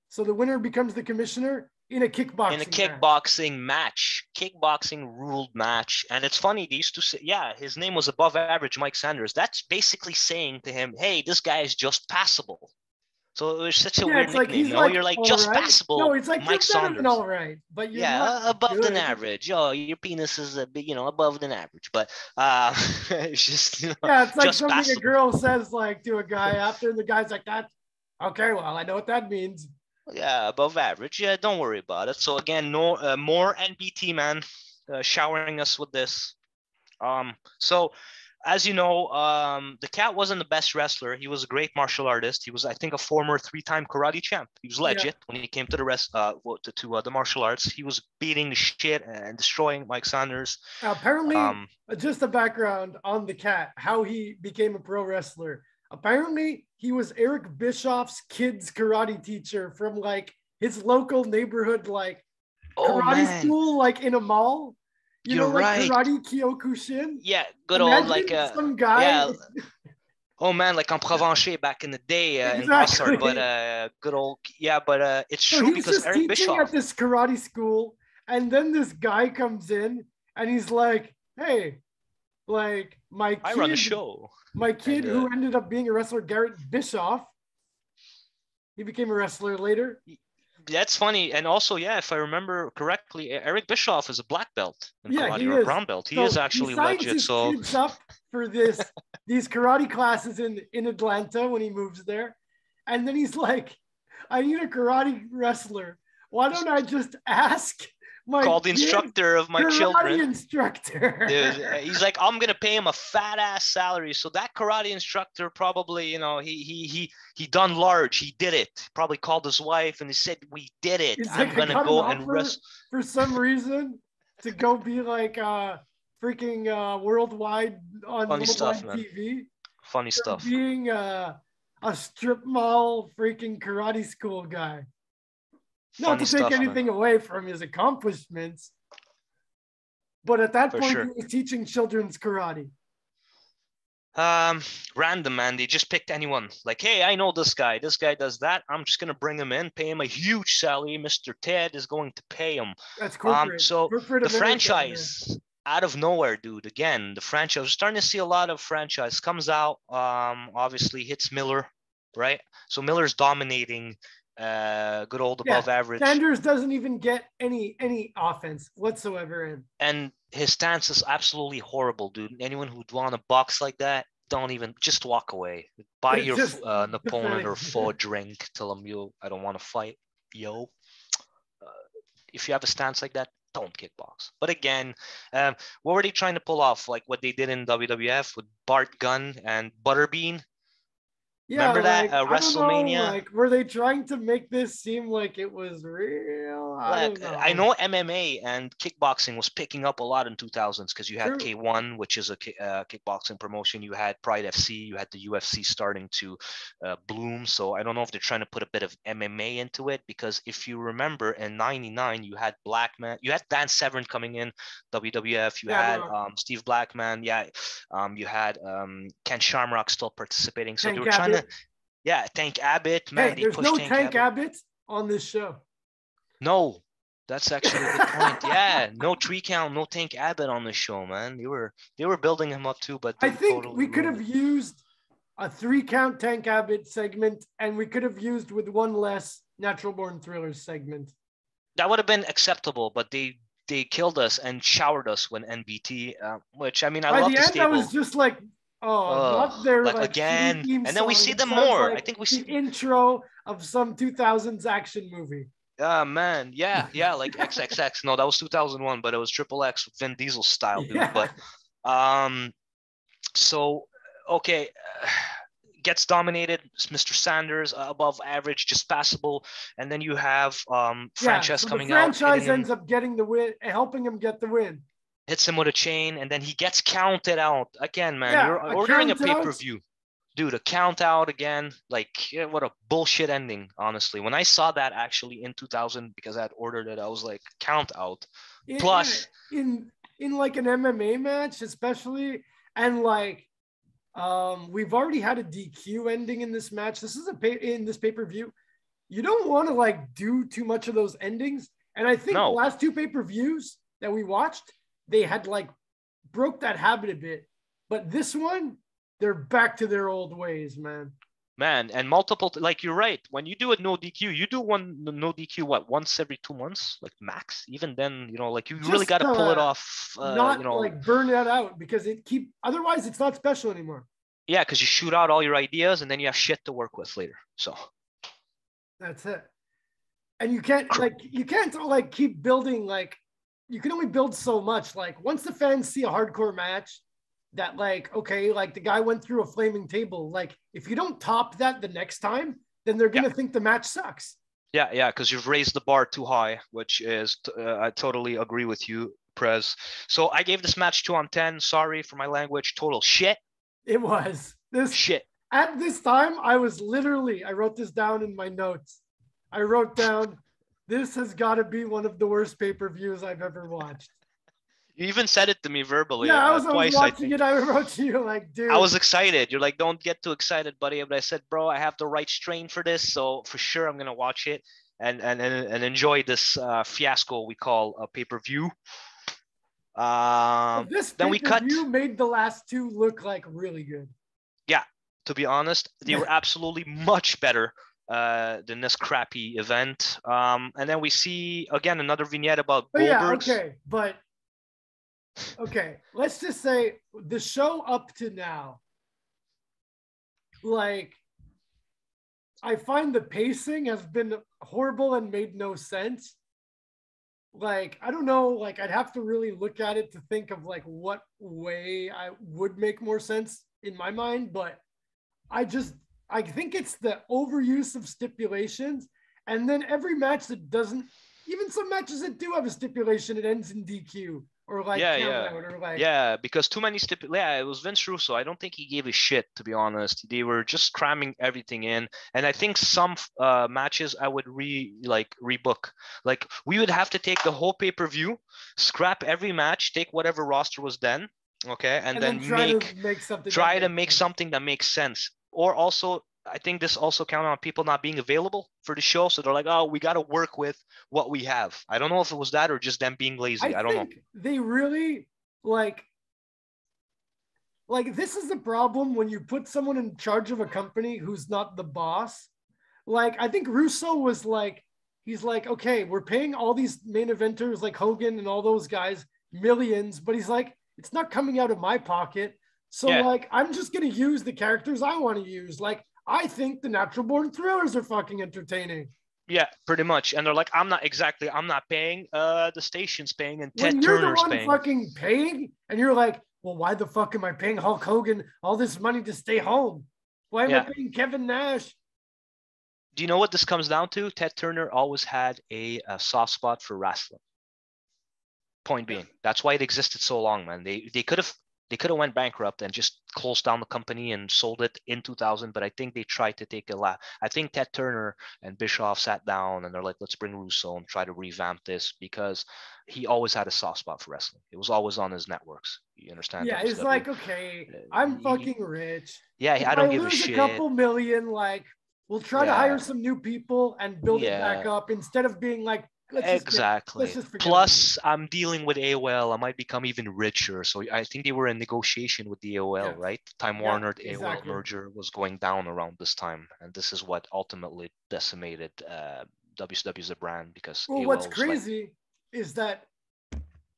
So the winner becomes the commissioner in a kickboxing match. Kickboxing ruled match. And it's funny, they used to say, yeah, his name was above average Mike Sanders. That's basically saying to him, hey, this guy is just passable. So it was such a weird nickname. You're like just passable. No, it's like Mike you're better Saunders. than all right, but you're not above good. than average. Oh, your penis is a bit, above than average. But it's just yeah, it's like something passable. a girl says like to a guy after the guy's like that. Okay, well, I know what that means. Yeah, above average. Yeah, don't worry about it. So again, no more NBT man showering us with this. So as you know, the Cat wasn't the best wrestler. He was a great martial artist. He was, I think, a former 3-time karate champ. He was legit when he came to the martial arts. He was beating the shit and destroying Mike Saunders. Apparently, just a background on the Cat, how he became a pro wrestler. Apparently, he was Eric Bischoff's kid's karate teacher from like his local neighborhood, like karate school, like in a mall. You're right. Karate Kyokushin. Yeah, good old like some guy. Yeah. Oh man, like en Provencher back in the day in Brossard, but good old but it's true because Eric Bischoff at this karate school, and then this guy comes in and he's like, "Hey, like I run a show." My kid, who ended up being a wrestler, Garrett Bischoff, he became a wrestler later. That's funny. And also, if I remember correctly, Eric Bischoff is a black belt in karate or a brown belt. He is actually legit. So kids up for these karate classes in Atlanta when he moves there. And then he's like, I need a karate wrestler. Why don't I just ask called the instructor of my children. Instructor. Dude, he's like, I'm gonna pay him a fat ass salary. So that karate instructor probably, he done large. He did it. He probably called his wife and he said, "We did it. I'm gonna go and wrestle." For some reason, to go be like freaking worldwide on funny worldwide stuff, TV. Man. Funny stuff. Being a strip mall freaking karate school guy. Not to take anything away from his accomplishments, but at that point, he was teaching children's karate. Random, man. They just picked anyone. Like, hey, I know this guy. This guy does that. I'm just gonna bring him in, pay him a huge salary. Mr. Ted is going to pay him. That's corporate. So the franchise out of nowhere, dude. Again, the franchise. We're starting to see a lot of franchise comes out. Obviously hits Miller, right? So Miller's dominating. Good old above average. Sanders doesn't even get any offense whatsoever in. And his stance is absolutely horrible, dude. Anyone who'd want to box like that, don't even, just walk away. Buy your opponent or four drink. Tell them, I don't want to fight. If you have a stance like that, don't kickbox. But again, what were they trying to pull off? Like what they did in WWF with Bart Gunn and Butterbean? Yeah, remember that WrestleMania? Were they trying to make this seem like it was real? I know MMA and kickboxing was picking up a lot in 2000s because you had K1, which is a kickboxing promotion. You had Pride FC. You had the UFC starting to bloom. So I don't know if they're trying to put a bit of MMA into it, because if you remember in '99, you had Blackman, you had Dan Severn coming in WWF. You had Steve Blackman. You had Ken Shamrock still participating. So they were trying to. Yeah, Tank Abbott. Man, hey, there's no Tank Abbott on this show. No, that's actually a good point. Yeah, no 3 count, no Tank Abbott on the show, man. They were building him up too, but I think we could have used a 3 count Tank Abbott segment, and we could have used with one less Natural Born Thrillers segment. That would have been acceptable, but they killed us and showered us when NBT, which I mean, I love the stable. I was just like, not their like again, and then we see them more. Like I think we see the intro of some 2000s action movie. Man, yeah, like XXX. No, that was 2001, but it was Triple X with Vin Diesel style, dude. Yeah. But so okay, gets dominated. Mr. Sanders above average, just passable, and then you have Franchise so coming the out, franchise ends up getting the win, helping him get the win. Hits him with a chain, and then he gets counted out again. Man, Yeah, you're ordering a pay-per-view, dude. A count out again. Like, what a bullshit ending. Honestly, when I saw that actually in 2000, because I had ordered it, I was like, count out. Plus, in like an MMA match, especially, and like. We've already had a DQ ending in this match. This is in this pay-per-view. You don't want to like do too much of those endings. And I think the last two pay-per-views that we watched, they had like broke that habit a bit. But this one, they're back to their old ways, man. And multiple, like you're right. When you do a no DQ, you do one no DQ, once every 2 months, like max. Even then, like you really got to pull it off. Not like burn that out, because otherwise it's not special anymore. Yeah, because you shoot out all your ideas and then you have shit to work with later. So that's it. And you can't keep building, like you can only build so much. Like once the fans see a hardcore match that like, okay, like the guy went through a flaming table. Like if you don't top that the next time, then they're going to think the match sucks. Yeah, because you've raised the bar too high, which is, I totally agree with you, Prez. So I gave this match 2 on 10. Sorry for my language. Total shit. It was. This shit. At this time, I wrote this down in my notes. I wrote down, this has got to be one of the worst pay-per-views I've ever watched. You even said it to me verbally. Yeah, I was watching it. I wrote to you like, dude. I was excited. You're like, don't get too excited, buddy. But I said, bro, I have the right strain for this, so for sure I'm gonna watch it and enjoy this fiasco we call a pay-per-view. This pay-per-view made the last two look like really good. Yeah, to be honest, they were absolutely much better than this crappy event. And then we see again another vignette about Goldberg's. Okay, let's just say the show up to now, like, I find the pacing has been horrible and made no sense. Like, I don't know, like, I'd have to really look at it to think of, like, what way I would make more sense in my mind, but I think it's the overuse of stipulations, and then every match that doesn't, even some matches that do have a stipulation, it ends in DQ. Or like because too many it was Vince Russo. I don't think he gave a shit, to be honest. They were just cramming everything in, and I think some matches I would rebook. Like we would have to take the whole pay-per-view, scrap every match, take whatever roster was then, okay, and then try to make something that makes sense. Or also, I think this also counted on people not being available for the show. So they're like, oh, we got to work with what we have. I don't know if it was that or just them being lazy. I don't know. They really like this is the problem when you put someone in charge of a company who's not the boss. Like, I think Russo was like, he's like, okay, we're paying all these main eventers like Hogan and all those guys millions, but he's like, it's not coming out of my pocket. So like, I'm just going to use the characters I want to use. Like, I think the Natural Born Thrillers are fucking entertaining. Yeah, pretty much. And they're like, I'm not paying, the station's paying, and Ted Turner's paying. When you're the one fucking paying, and you're like, well, why the fuck am I paying Hulk Hogan all this money to stay home? Why am I paying Kevin Nash? Do you know what this comes down to? Ted Turner always had a soft spot for wrestling. Point being, that's why it existed so long, man. They could have went bankrupt and just closed down the company and sold it in 2000, but I think they tried to take a lap. I think Ted Turner and Bischoff sat down and they're like, let's bring Russo and try to revamp this, because he always had a soft spot for wrestling. It was always on his networks. You understand? Yeah, it's like, okay, I'm fucking rich. Yeah, I don't give a shit. A couple million, like, we'll try to hire some new people and build it back up, instead of being like, exactly. Plus, I'm dealing with AOL. I might become even richer. So I think they were in negotiation with the AOL, right? Time Warner, the AOL merger was going down around this time, and this is what ultimately decimated WCW as a brand, because AOL what's crazy is that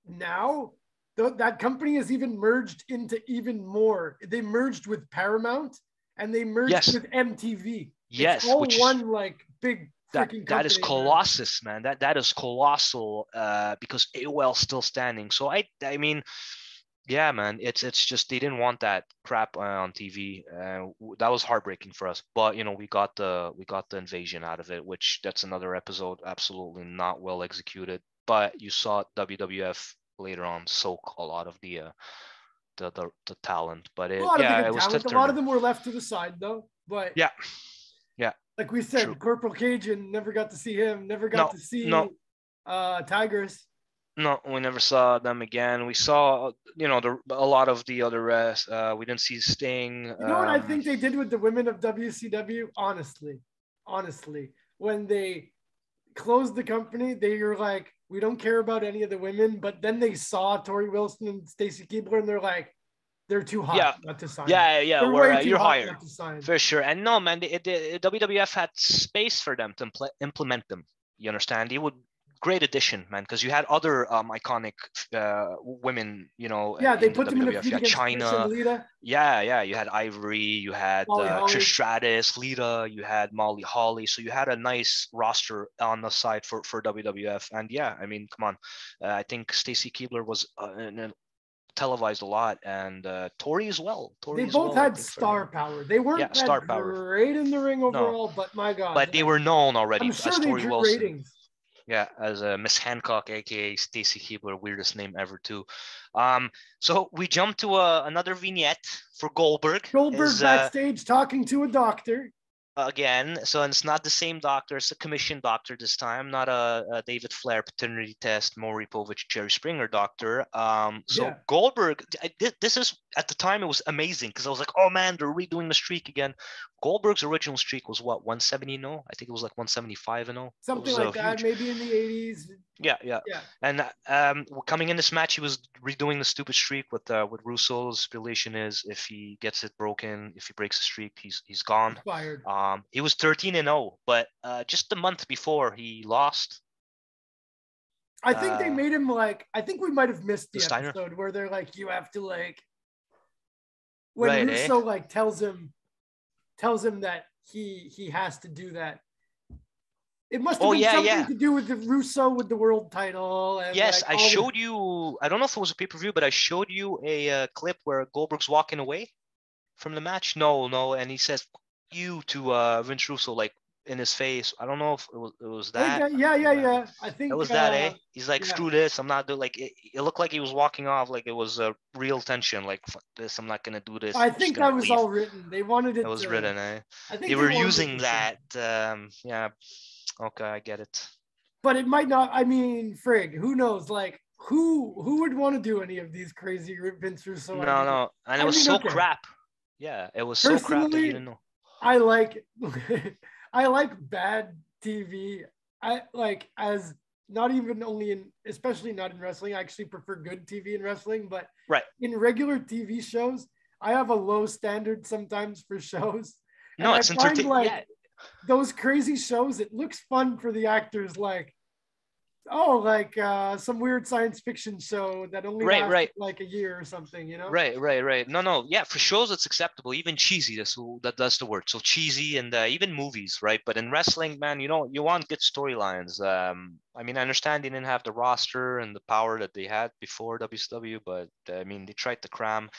now that company has even merged into even more. They merged with Paramount and they merged with MTV. Yes, it's all one like big. That is colossus, man. That is colossal, because AOL still standing. So I mean, Yeah, man, it's just they didn't want that crap on TV. That was heartbreaking for us. But we got the invasion out of it, which that's another episode absolutely not well executed. But you saw WWF later on soak a lot of the talent. But A lot of the yeah, good it was talent. tough A lot of turner. them were left to the side though. But Yeah, yeah, like we true. said, Corporal Cajun, never got to see him. Never got No, to see no, Tigers. no, we never saw them again. We saw, a lot of the other rest. We didn't see Sting. You know what I think they did with the women of WCW? Honestly, when they closed the company, they were like, we don't care about any of the women. But then they saw Tori Wilson and Stacy Keibler, and they're like, they're too hot Yeah, not to sign. yeah. They're We're way too you're hot hired not to sign. for sure. And no, man, the WWF had space for them to implement them. You understand? They would great addition, man, because you had other iconic women, Yeah, they in the put them in a WWF. You feud had against Trish and China. Lita, Yeah. You had Ivory. You had Molly Trish Holly. Stratus, Lita. You had Molly Holly. So you had a nice roster on the side for WWF. And yeah, I mean, come on. I think Stacy Keibler was televised a lot, and Tori as well. They Tori as both well, I had think for star power. They weren't yeah, that star power. great in the ring No, overall, but my God, but they were known I'm already sure as they Tori drew Wilson. ratings. Yeah, as Miss Hancock, aka Stacy Keibler, weirdest name ever too. So we jump to another vignette for Goldberg. Goldberg backstage talking to a doctor. Again, so it's not the same doctor, it's a commissioned doctor this time, not a David Flair paternity test, Maury Povich, Jerry Springer doctor. So Yeah. Goldberg, this is at the time it was amazing because I was like, oh man, they're redoing the streak again. Goldberg's original streak was what, 170? No, I think it was like 175 and all. Something like that, maybe in the 80s. Yeah. And coming in this match, he was redoing the stupid streak with Russo. The stipulation is if he gets it broken, if he breaks the streak, he's gone. Fired. He was 13-0, but just the month before he lost. I think they made him like. I think we might have missed the Steiner? episode where they're like, you have to like. When Russo like tells him that he has to do that. It must have been something to do with the Russo with the world title. And yes, like I showed you. I don't know if it was a pay-per-view, but I showed you a clip where Goldberg's walking away from the match. No, and he says "you" to Vince Russo like in his face. I don't know if it was that. Yeah. I think it was that. He's like, screw this. I'm not doing like it looked like he was walking off like it was a real tension. Like fuck this, I'm not gonna do this. I think that was all written. They wanted it. It was written. I think they were using that. Yeah. Okay, I get it. But it might not. I mean, frig, who knows? Like, who would want to do any of these crazy Vince Russo? No, and it was so crap. Yeah, it was so crap that you didn't know. I like bad TV. I like as not even only in, especially not in wrestling. I actually prefer good TV in wrestling, but in regular TV shows, I have a low standard sometimes for shows. No, it's entertaining. Those crazy shows, it looks fun for the actors, like some weird science fiction show that only lasts like a year or something, Right. No, yeah, for shows it's acceptable, even cheesy. That's the word. So cheesy, and even movies, right? But in wrestling, man, you want good storylines. I mean, I understand they didn't have the roster and the power that they had before WCW, but I mean, they tried to cram.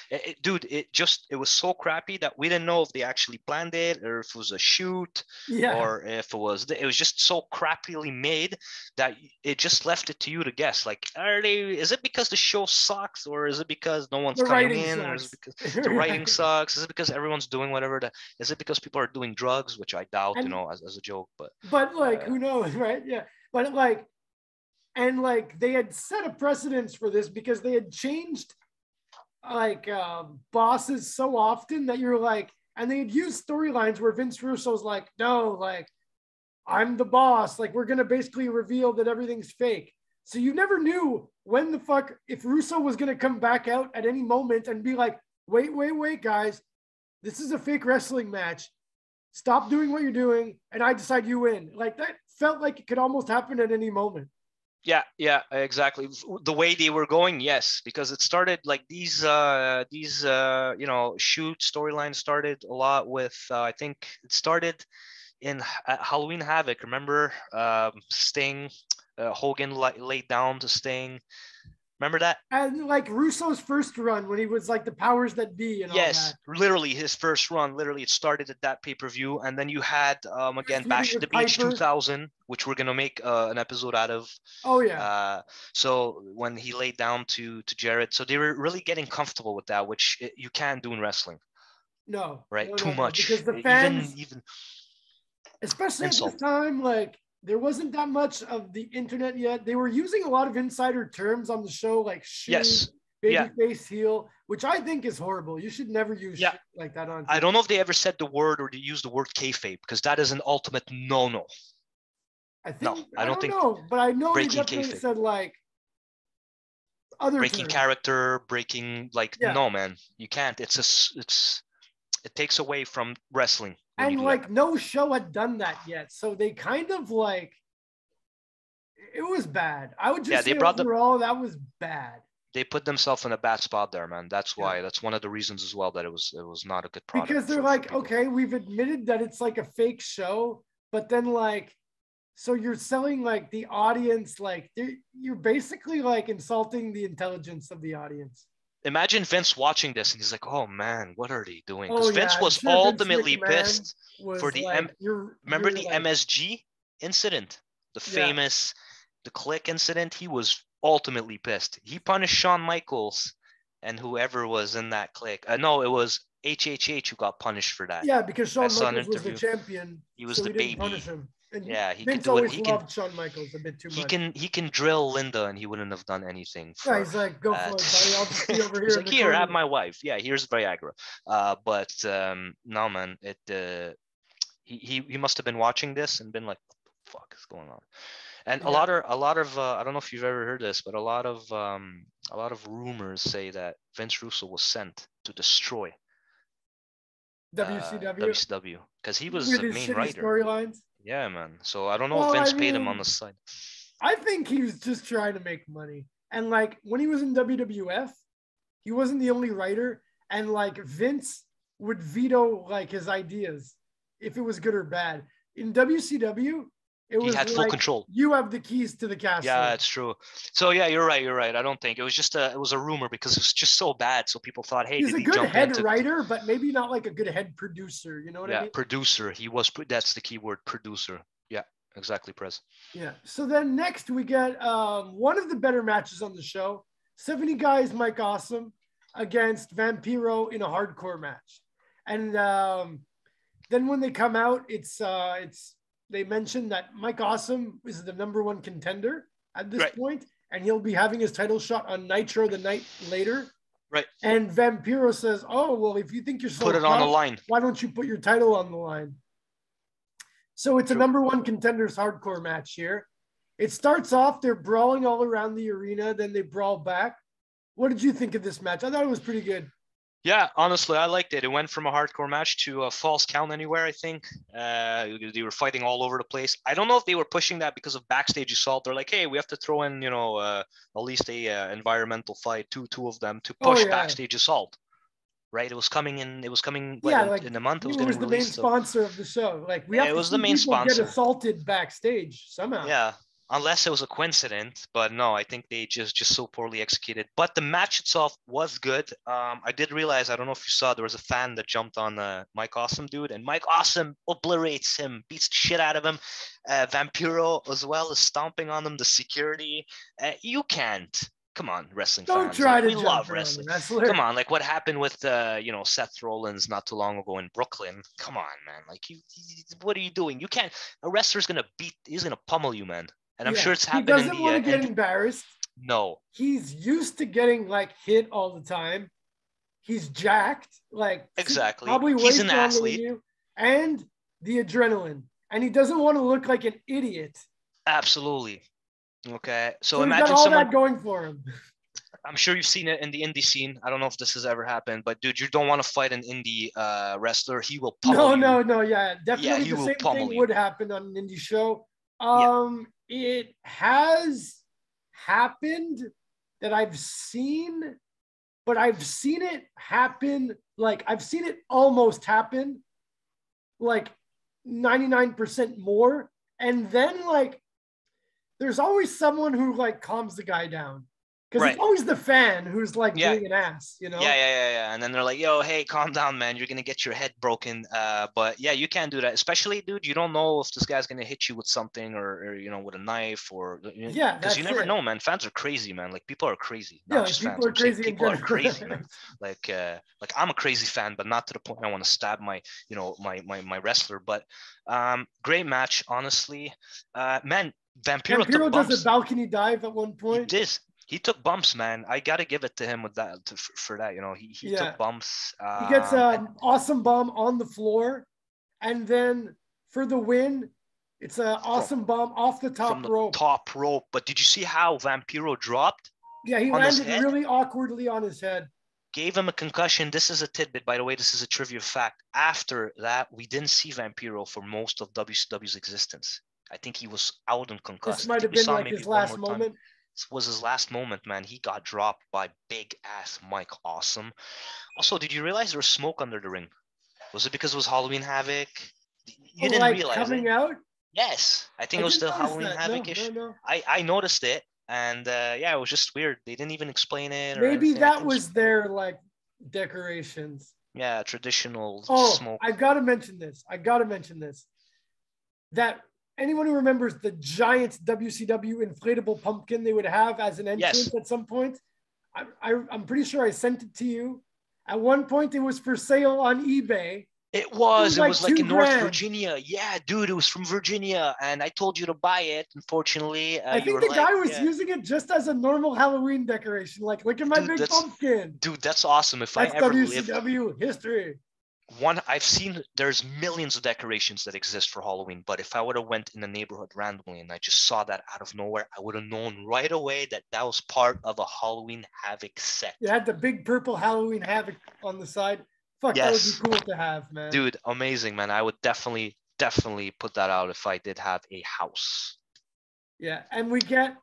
Dude, it was so crappy that we didn't know if they actually planned it or if it was a shoot, or if it was just so crappily made that it just left it to you to guess. Like, is it because the show sucks, or is it because no one's coming in, or is it because the writing sucks? Is it because everyone's doing whatever? Is it because people are doing drugs, which I doubt, as a joke, but like, who knows, right? Yeah. But like, and like they had set a precedence for this because they had changed like bosses so often that you're like, and they had used storylines where Vince Russo's like, no, like I'm the boss. Like we're gonna basically reveal that everything's fake. So you never knew when the fuck if Russo was gonna come back out at any moment and be like, wait, guys, this is a fake wrestling match. Stop doing what you're doing, and I decide you win. Like that felt like it could almost happen at any moment. Yeah, exactly. The way they were going, yes, because it started like these shoot storylines started a lot with I think it started in Halloween Havoc. Remember Sting, Hogan laid down to Sting. Remember that? And like Russo's first run when he was like the powers that be and all Yes, that. literally his first run. Literally, it started at that pay-per-view, and then you had again Feuding Bash at with the Beach Piper. 2000, which we're gonna make an episode out of. Oh yeah. So when he laid down to Jarrett, so they were really getting comfortable with that, which you can't do in wrestling, No, right? no, Too no, no. Because much, the fans, even especially at this insult. time, like there wasn't that much of the internet yet. They were using a lot of insider terms on the show, like shoe, Yes, yeah, babyface, heel, which I think is horrible. You should never use yeah. shit like that on I TV. don't know if they ever said the word or they used the word kayfabe because that is an ultimate no-no. I No, think I I don't don't think know, but I know they breaking definitely kayfabe, said like other breaking terms. character, breaking like Yeah. no man, you can't. It takes away from wrestling when you And do that. like no show had done that yet. So they kind of like it was bad. I would Yeah, just say overall that was bad. they put themselves in a bad spot there, man. That's Yeah. why. That's one of the reasons as well that it was not a good product Because they're for like, people. okay, we've admitted that it's like a fake show, but then like, so you're selling like the audience, like you're basically like insulting the intelligence of the audience. Imagine Vince watching this and he's like, "Oh man, what are they doing?" Oh Because yeah, Vince I'm was sure Vince ultimately McMahon pissed for was the like, Remember you're the like, MSG incident, the yeah, famous, the Click incident. He was ultimately pissed. He punished Shawn Michaels and whoever was in that clique. No, it was HHH who got punished for that. yeah, because I Shawn saw an Michaels was the interview. champion, He was so the he didn't punish baby. him. And Yeah, he could Vince do it. always loved Shawn Michaels a bit too much. He can drill Linda and he wouldn't have done anything Yeah, for he's like, go for it, buddy. I'll just be over he's here in like, the here, have corner. my wife. Yeah, here's Viagra. But no man, he must have been watching this and been like, what the fuck is going on? And Yeah. a lot of I don't know if you've ever heard this, but a lot of rumors say that Vince Russo was sent to destroy WCW WCW because he was with the his main shitty writer. storylines. Yeah, man. So I don't know if Well, I Vince paid him on the mean, side. I think he was just trying to make money. And like when he was in WWF, he wasn't the only writer. And like Vince would veto like his ideas if it was good or bad. In WCW, it He was had full like control. you have the keys to the castle. Yeah, it's true. So yeah, you're right. You're right. I don't think it was just it was a rumor because it was just so bad. So people thought, hey, He's did a he good jump head into? writer, but maybe not like a good head producer. You know what I Yeah, mean? producer. He was. That's the key word, producer. Yeah, exactly, Prez. Yeah. So then next we get one of the better matches on the show. 70 guys, Mike Awesome against Vampiro in a hardcore match. And then when they come out, it's they mentioned that Mike Awesome is the number one contender at this point, and he'll be having his title shot on Nitro the night later. Right. And Vampiro says, "Oh well, if you think you're so put it on the line, why don't you put your title on the line?" So it's a number one contenders hardcore match here. It starts off, they're brawling all around the arena, then they brawl back. What did you think of this match? I thought it was pretty good. Yeah, honestly, I liked it. It went from a hardcore match to a false count anywhere, I think. They were fighting all over the place. I don't know if they were pushing that because of backstage assault. They're like, hey, we have to throw in, at least a environmental fight, two of them to push backstage assault. Right? It was coming in a month. It was getting the released. Main sponsor of the show. Like we have it to was see the main people sponsor. Get assaulted backstage somehow. Yeah. Unless it was a coincidence, but no, I think they just so poorly executed. But the match itself was good. I did realize, I don't know if you saw, there was a fan that jumped on Mike Awesome dude, and Mike Awesome obliterates him, beats the shit out of him. Vampiro as well is stomping on him. The security, you can't. Come on, wrestling Don't fans. try like, to we jump love around wrestling. the wrestler. Come on, like what happened with Seth Rollins not too long ago in Brooklyn. Come on, man. Like what are you doing? You can't. A wrestler's he's gonna pummel you, man. And I'm sure it's happened. He doesn't want to get embarrassed. No. He's used to getting like hit all the time. He's jacked, like exactly. Probably he's an athlete. Than you, and the adrenaline. And he doesn't want to look like an idiot. Absolutely. Okay. So imagine got all that going for him. I'm sure you've seen it in the indie scene. I don't know if this has ever happened, but dude, you don't want to fight an indie wrestler. He will pummel you. No, yeah, definitely. Yeah, the same thing would happen on an indie show. It has happened that I've seen, but I've seen it happen. Like I've seen it almost happen, like 99% more, and then like there's always someone who like calms the guy down. Because it's Right. always the fan who's like Yeah. doing an ass, you know? Yeah. And then they're like, yo, hey, calm down, man. You're gonna get your head broken. But yeah, you can't do that. Especially, dude, you don't know if this guy's gonna hit you with something or you know, with a knife or Yeah, because you that's never it. know, man. Fans are crazy, man. Like people are crazy, Yeah, not like just people fans. are I'm saying crazy in people are general. crazy, man. Like I'm a crazy fan, but not to the point I want to stab my, you know, my wrestler. But great match, honestly. Man, Vampiro took Vampiro does a bumps. balcony dive at one He point. did. He took bumps, man. I gotta give it to him with that for that. You know, he Yeah. took bumps. He gets And awesome bomb on the floor. And then for the win, it's an from awesome bomb off the from top the rope. top rope. But did you see how Vampiro dropped Yeah, he on his landed head? really awkwardly on his head. Gave him a concussion. This is a tidbit, by the way. This is a trivia fact. After that, we didn't see Vampiro for most of WCW's existence. I think he was out and This concussed. I might think have we been saw him like maybe his one last more time. moment. This was his last moment, man. He got dropped by big ass Mike Awesome. Also, did you realize there was smoke under the ring? Was it because it was Halloween Havoc? You didn't Like realize it? coming out. Yes, I think I it was didn't still notice Halloween that. No, Havoc-ish. no. I noticed it, and yeah, it was just weird. They didn't even explain it or Maybe anything. I that think it was was their like decorations. yeah, traditional Oh, smoke. I gotta mention this. That anyone who remembers the giant WCW inflatable pumpkin they would have as an Yes, entrance at some point, I'm pretty sure I sent it to you. At one point, it was for sale on eBay. it It was. was It like was like two in North grand. Virginia. Yeah, dude, it was from Virginia, and I told you to buy it. Unfortunately, I you think were the like, guy was yeah, using it just as a normal Halloween decoration. Like, look at my dude, big pumpkin. that's awesome. If I That's ever live WCW history. one, I've seen there's millions of decorations that exist for Halloween, but if I would have went in the neighborhood randomly and I just saw that out of nowhere, I would have known right away that that was part of a Halloween Havoc set. It had the big purple Halloween havoc on the side. Fuck, that would be Yes, cool to have, man. dude, amazing, man. I would definitely put that out if I did have a house. Yeah, and we get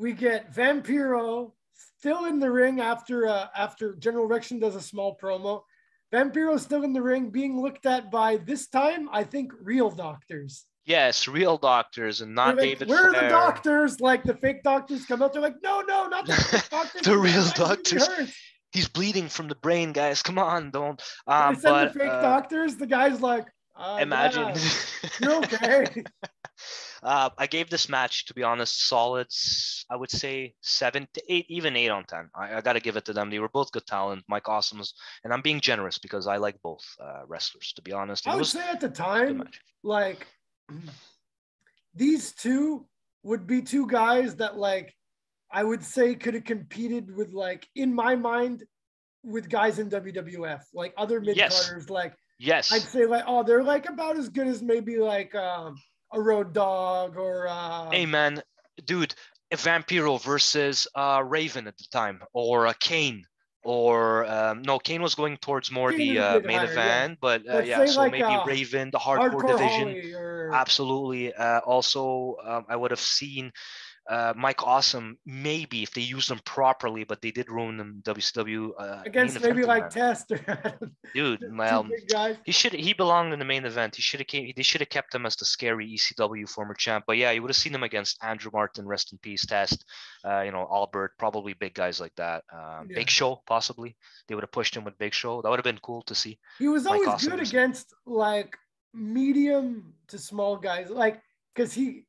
Vampiro still in the ring after General Rection does a small promo. Vampiro still in the ring, being looked at by this time I think real doctors. Yes, real doctors and They're not like, David where are the Flair. doctors? Like the fake doctors come out. They're like, no, not the fake doctors. The That real guy's really doctors. hurt. He's bleeding from the brain, guys. Come on, don't. They send the But fake doctors. The guy's like, imagine. yeah, you're okay. I gave this match, to be honest, solid. I would say 7 to 8, even 8 on 10. I got to give it to them. They were both good talent. Mike Awesome was, and I'm being generous because I like both wrestlers, to be honest. And I it would was say at the a good time, match. like these two would be two guys that like I would say could have competed with like in my mind with guys in WWF, like other mid Yes, carders. Like I'd yes. say like, oh, they're like about as good as maybe like a Road Dog or Hey, man, dude, a Vampiro versus Raven at the time, or Kane, or no, Kane was going towards more Kane is the a bit main higher, yeah. event, but But yeah, say so like maybe Raven, the hardcore Hardcore division. Holly or Absolutely. Also, I would have seen Mike Awesome maybe if they used them properly, but they did ruin them WCW main against maybe eventing, like man. Tester. Dude, Two well, big guys. he belonged in the main event. They should have kept him as the scary ECW former champ. But yeah, you would have seen him against Andrew Martin, rest in peace, Test. You know, Albert, probably big guys like that. Yeah. Big Show, possibly. They would have pushed him with Big Show. That would have been cool to see. He was Mike always Awesome good versus. against like medium to small guys, like because he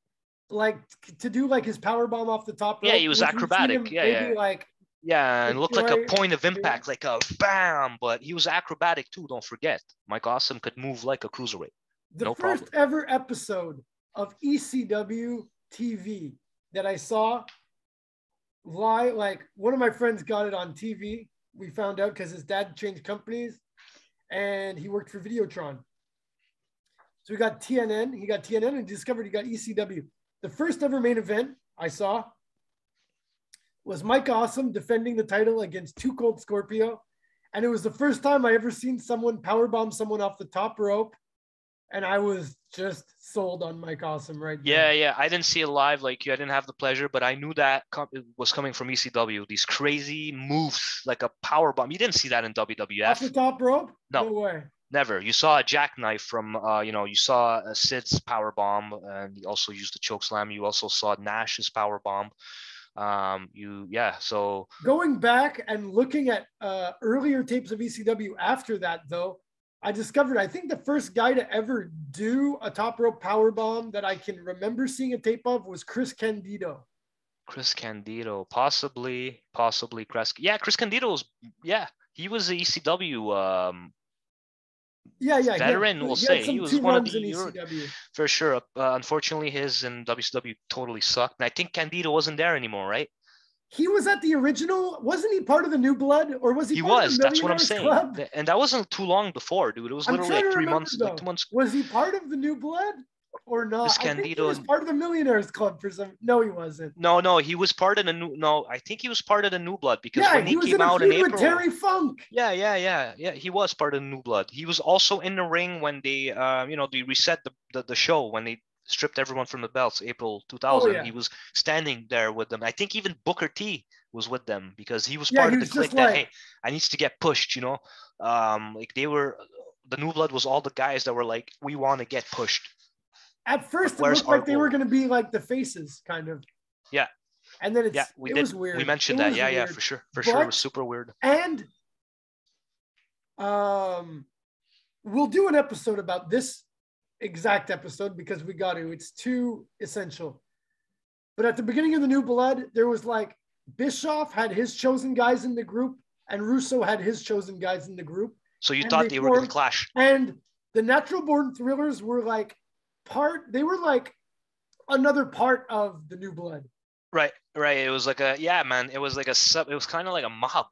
like to do like his power bomb off the top Yeah, rope, he was which we've seen acrobatic. him Yeah, maybe yeah. like Yeah, and looked like a destroy. point of Yeah. impact, like a bam, but he was acrobatic too, don't forget. Mike Awesome could move like a cruiserweight. The No first problem. ever episode of ECW TV that I saw live, like one of my friends got it on TV. We found out because his dad changed companies and he worked for Videotron. So we got TNN. He got TNN and discovered he got ECW. The first ever main event I saw was Mike Awesome defending the title against Too Cold Scorpio. And it was the first time I ever seen someone powerbomb someone off the top rope. And I was just sold on Mike Awesome right there. Yeah. I didn't see it live like you. I didn't have the pleasure, but I knew that it was coming from ECW. These crazy moves, like a power bomb. You didn't see that in WWF. Off the top rope? No. No way. Never. You saw a jackknife from, you saw Sid's power bomb, and he also used the choke slam. You also saw Nash's power bomb. So going back and looking at earlier tapes of ECW after that, though, I discovered I think the first guy to ever do a top rope power bomb that I can remember seeing a tape of was Chris Candido. Chris Candido, possibly Chris. Yeah, Chris Candido's. Yeah, he was a ECW veteran. We'll say he was one of the for sure. Unfortunately, his in WCW totally sucked, and I think Candido wasn't there anymore, right? He was at the original. Wasn't he part of the New Blood, or was he? He was. That's what I'm saying. Club? And that wasn't too long before, dude. It was literally like 3 months, like 2 months. Was he part of the New Blood or not? I think he was part of the Millionaires Club for some. No, he wasn't. No, he was part of the new. No, I think he was part of the New Blood because when he came out in April. With Terry Funk. Yeah. He was part of the New Blood. He was also in the ring when they, they reset the show when they stripped everyone from the belts, April 2000. Oh, yeah. He was standing there with them. I think even Booker T was with them because he was part of the clique that, hey, I needs to get pushed, like they were, the New Blood was all the guys that were like, we want to get pushed. At first, it looked like they were going to be like the faces, kind of. Yeah. And then it was weird. We mentioned that. Yeah, for sure. For sure. It was super weird. And we'll do an episode about this exact episode because we got to. It's too essential. But at the beginning of the New Blood, there was like Bischoff had his chosen guys in the group and Russo had his chosen guys in the group. So you thought they were going to clash. And the Natural Born Thrillers were like they were like another part of the New Blood. Right. It was like it was like it was kind of like a mob.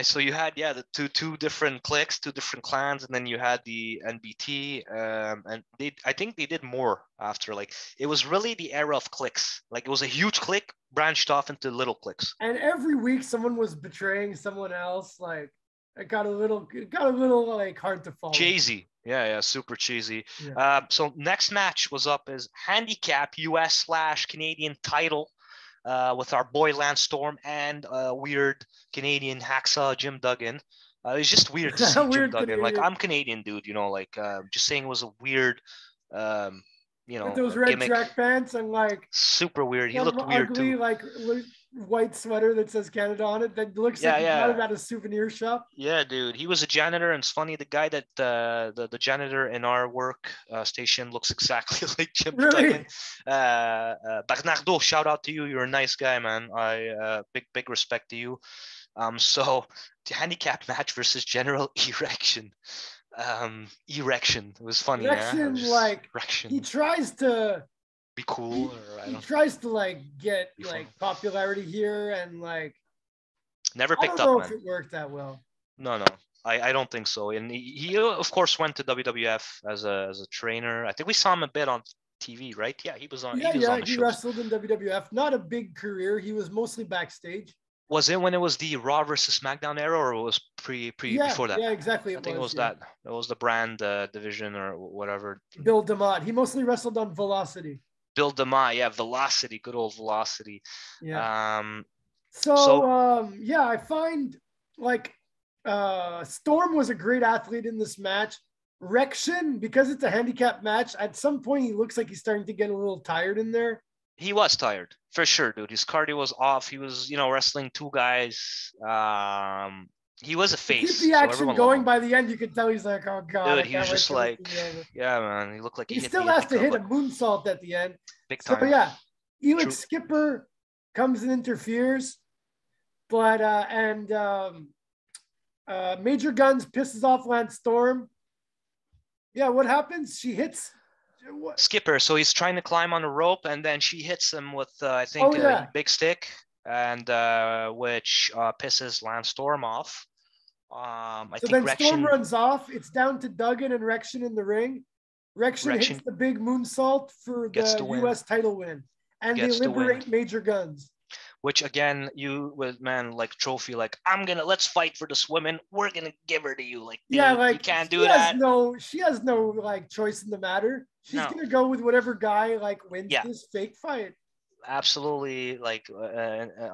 So you had the two different cliques, two different clans, and then you had the NBT, and I think they did more after. Like it was really the era of cliques. Like it was a huge clique branched off into little cliques. And every week someone was betraying someone else. Like it got a little like hard to follow. Cheesy. Yeah, super cheesy. Yeah. So next match was up as handicap US/Canadian title. With our boy Lance Storm and weird Canadian hacksaw Jim Duggan. It's just weird to see Jim Duggan. Canadian. Like I'm Canadian, dude. Just saying it was a weird, with those red gimmick. Track pants and like super weird. He looked weird ugly, too. Like white sweater that says Canada on it. That looks like he got it at a souvenir shop. Yeah, dude. He was a janitor, and it's funny. The guy that the janitor in our work station looks exactly like Jim Duggan. Bernardo, shout out to you. You're a nice guy, man. I big respect to you. So the handicap match versus General Erection. Erection. It was funny. Erection, Erection. He tries to be cool. He tries to like get like popularity here and like never picked up. I don't know if it worked that well. No. I don't think so. And he of course went to WWF as a trainer. I think we saw him a bit on TV, right? Yeah, he was on. He wrestled in WWF. Not a big career. He was mostly backstage. Was it when it was the Raw versus SmackDown era, or it was before that? Yeah, exactly. I think it was that. It was the brand division or whatever. Bill DeMott. He mostly wrestled on Velocity. Bill DeMott, yeah, Velocity, good old Velocity. Yeah. I find like Storm was a great athlete in this match. Rection, because it's a handicap match, at some point he looks like he's starting to get a little tired in there. He was tired for sure, dude. His cardio was off. He was, wrestling two guys. He was a face. Keep the action going. By the end, you could tell he's like, oh god. Dude, he was just like, yeah, man. He looked like he still has to hit a moonsault at the end. Big time. So yeah, Elix Skipper comes and interferes, but Major Guns pisses off Lance Storm. Yeah, what happens? She hits. Skipper, so he's trying to climb on a rope, and then she hits him with I think a big stick, and which pisses Lance Storm off. I think then Storm runs off. It's down to Duggan and Rection in the ring. Rection hits the big moonsault for the US title win, and they liberate Major Guns. Which again, like trophy, like let's fight for this woman. We're gonna give her to you, like you can't do that. She has no like choice in the matter. She's gonna go with whatever guy like wins this fake fight. Absolutely, like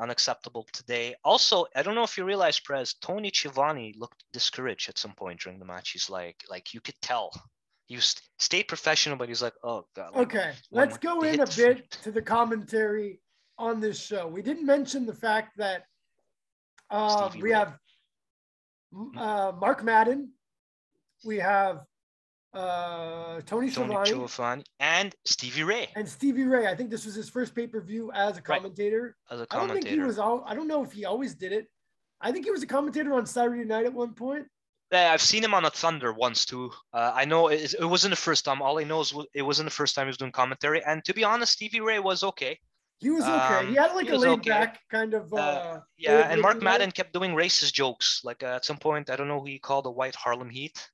unacceptable today. Also, I don't know if you realize, Prez, Tony Schiavone looked discouraged at some point during the match. He's like you could tell. He stayed professional, but he's like, oh god. Okay, let's go in a bit to the commentary. on this show. We didn't mention the fact that we Ray. have Mark Madden, we have Tony Schiavone, and Stevie Ray. And Stevie Ray. I think this was his first pay-per-view as a commentator. As a commentator. I don't think he was I don't know if he always did it. I think he was a commentator on Saturday Night at one point. Yeah, I've seen him on a Thunder once too. I know it wasn't the first time. All I know is it wasn't the first time he was doing commentary. And to be honest, Stevie Ray was okay. He was okay. He had like a laid back kind of. Yeah, and Mark Madden kept doing racist jokes. Like at some point, I don't know who he called the White Harlem Heat.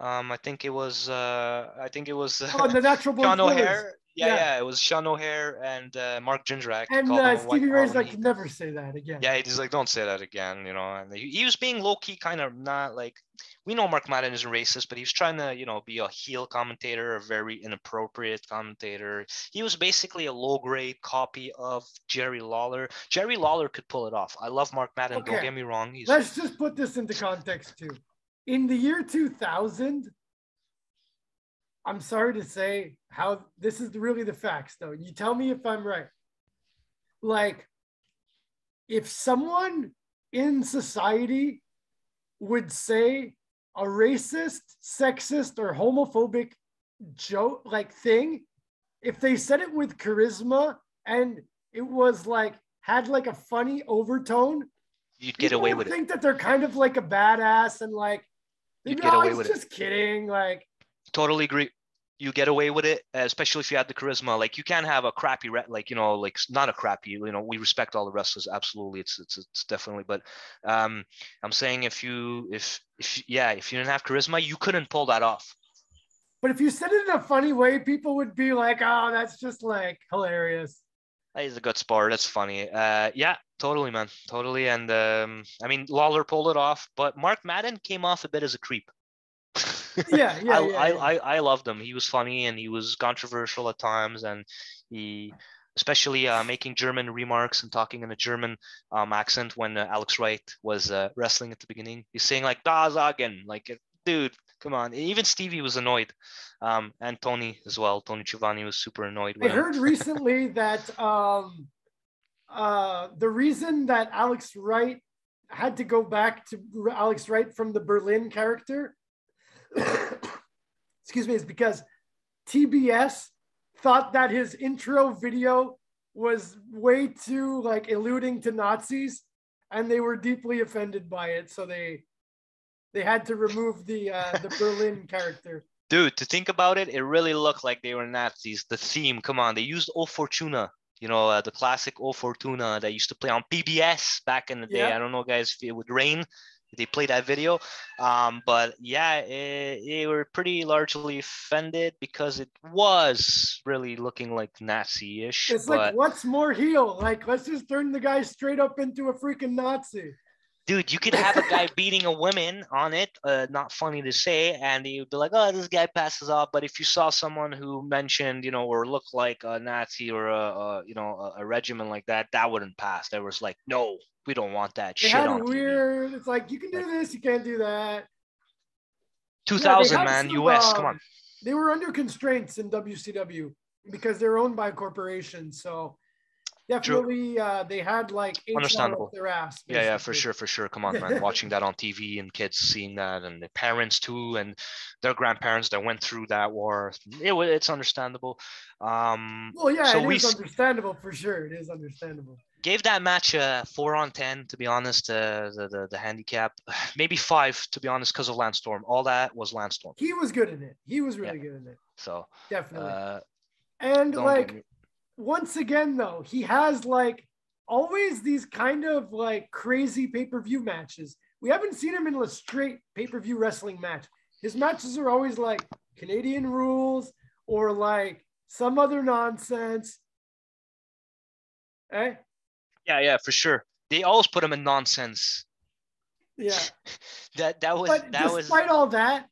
I think it was the Natural Born Sean O'Hare. Yeah, it was Sean O'Hare and Mark Jindrak. And Stevie Ray's like, never say that again. Yeah, he's like, don't say that again, you know. And he was being low-key, kind of not like, we know Mark Madden isn't racist, but he was trying to, you know, be a heel commentator, a very inappropriate commentator. He was basically a low-grade copy of Jerry Lawler. Jerry Lawler could pull it off. I love Mark Madden, okay. Don't get me wrong. Let's just put this into context too. In the year 2000, I'm sorry to say how this is really the facts though. You tell me if I'm right. Like, if someone in society would say a racist, sexist, or homophobic joke, like thing, if they said it with charisma and it was like, had like a funny overtone, you'd get away with it. I think that they're kind of like a badass and like, you'd get away with it. Just kidding. Like, totally agree. You get away with it, especially if you had the charisma. Like, you can't have a crappy, like, you know, like not a crappy, you know, we respect all the wrestlers. Absolutely. It's definitely, but I'm saying if you didn't have charisma, you couldn't pull that off. But if you said it in a funny way, people would be like, oh, that's just like hilarious. He's a good sport. That's funny. Yeah, totally, man. Totally. And I mean, Lawler pulled it off, but Mark Madden came off a bit as a creep. I loved him. He was funny and he was controversial at times, and he, especially making German remarks and talking in a German accent when Alex Wright was wrestling at the beginning. He's saying like "Da sagen," like, dude, come on. Even Stevie was annoyed, and Tony as well. Tony Schiavone was super annoyed with him. I heard recently that the reason that Alex Wright had to go back to Alex Wright from the Berlin character, excuse me, is because TBS thought that his intro video was way too like alluding to Nazis, and they were deeply offended by it, so they had to remove the Berlin character. Dude, to think about it, it really looked like they were Nazis. The theme, come on, they used O Fortuna, you know, the classic O Fortuna that used to play on PBS back in the day. Yeah. I don't know, guys, if it would rain. They played that video, but yeah, they were pretty largely offended because it was really looking like Nazi-ish. It's like, what's more heel? Like, let's just turn the guy straight up into a freaking Nazi. Dude, you could have a guy beating a woman on it, not funny to say, and you'd be like, oh, this guy passes off. But if you saw someone who mentioned, you know, or looked like a Nazi or a regiment like that, that wouldn't pass. There was like, no, we don't want that shit on weird TV. It's like, you can do this, you can't do that. 2000, man, US, come on. They were under constraints in WCW because they're owned by corporations, so definitely they had like understandable their ass. Basically. Yeah, for sure. Come on, man. Watching that on TV and kids seeing that, and the parents too, and their grandparents that went through that war. It's understandable. Well, yeah, so it is understandable for sure. It is understandable. Gave that match a 4 on 10, to be honest. The handicap, maybe 5, to be honest, because of Lance Storm. All that was Lance Storm. He was good in it. He was really good in it. So definitely. And like, once again, though, he has like always these kind of like crazy pay-per-view matches. We haven't seen him in a straight pay-per-view wrestling match. His matches are always like Canadian rules or like some other nonsense. Eh? Yeah, for sure. They always put him in nonsense. Yeah. that was. But despite all that,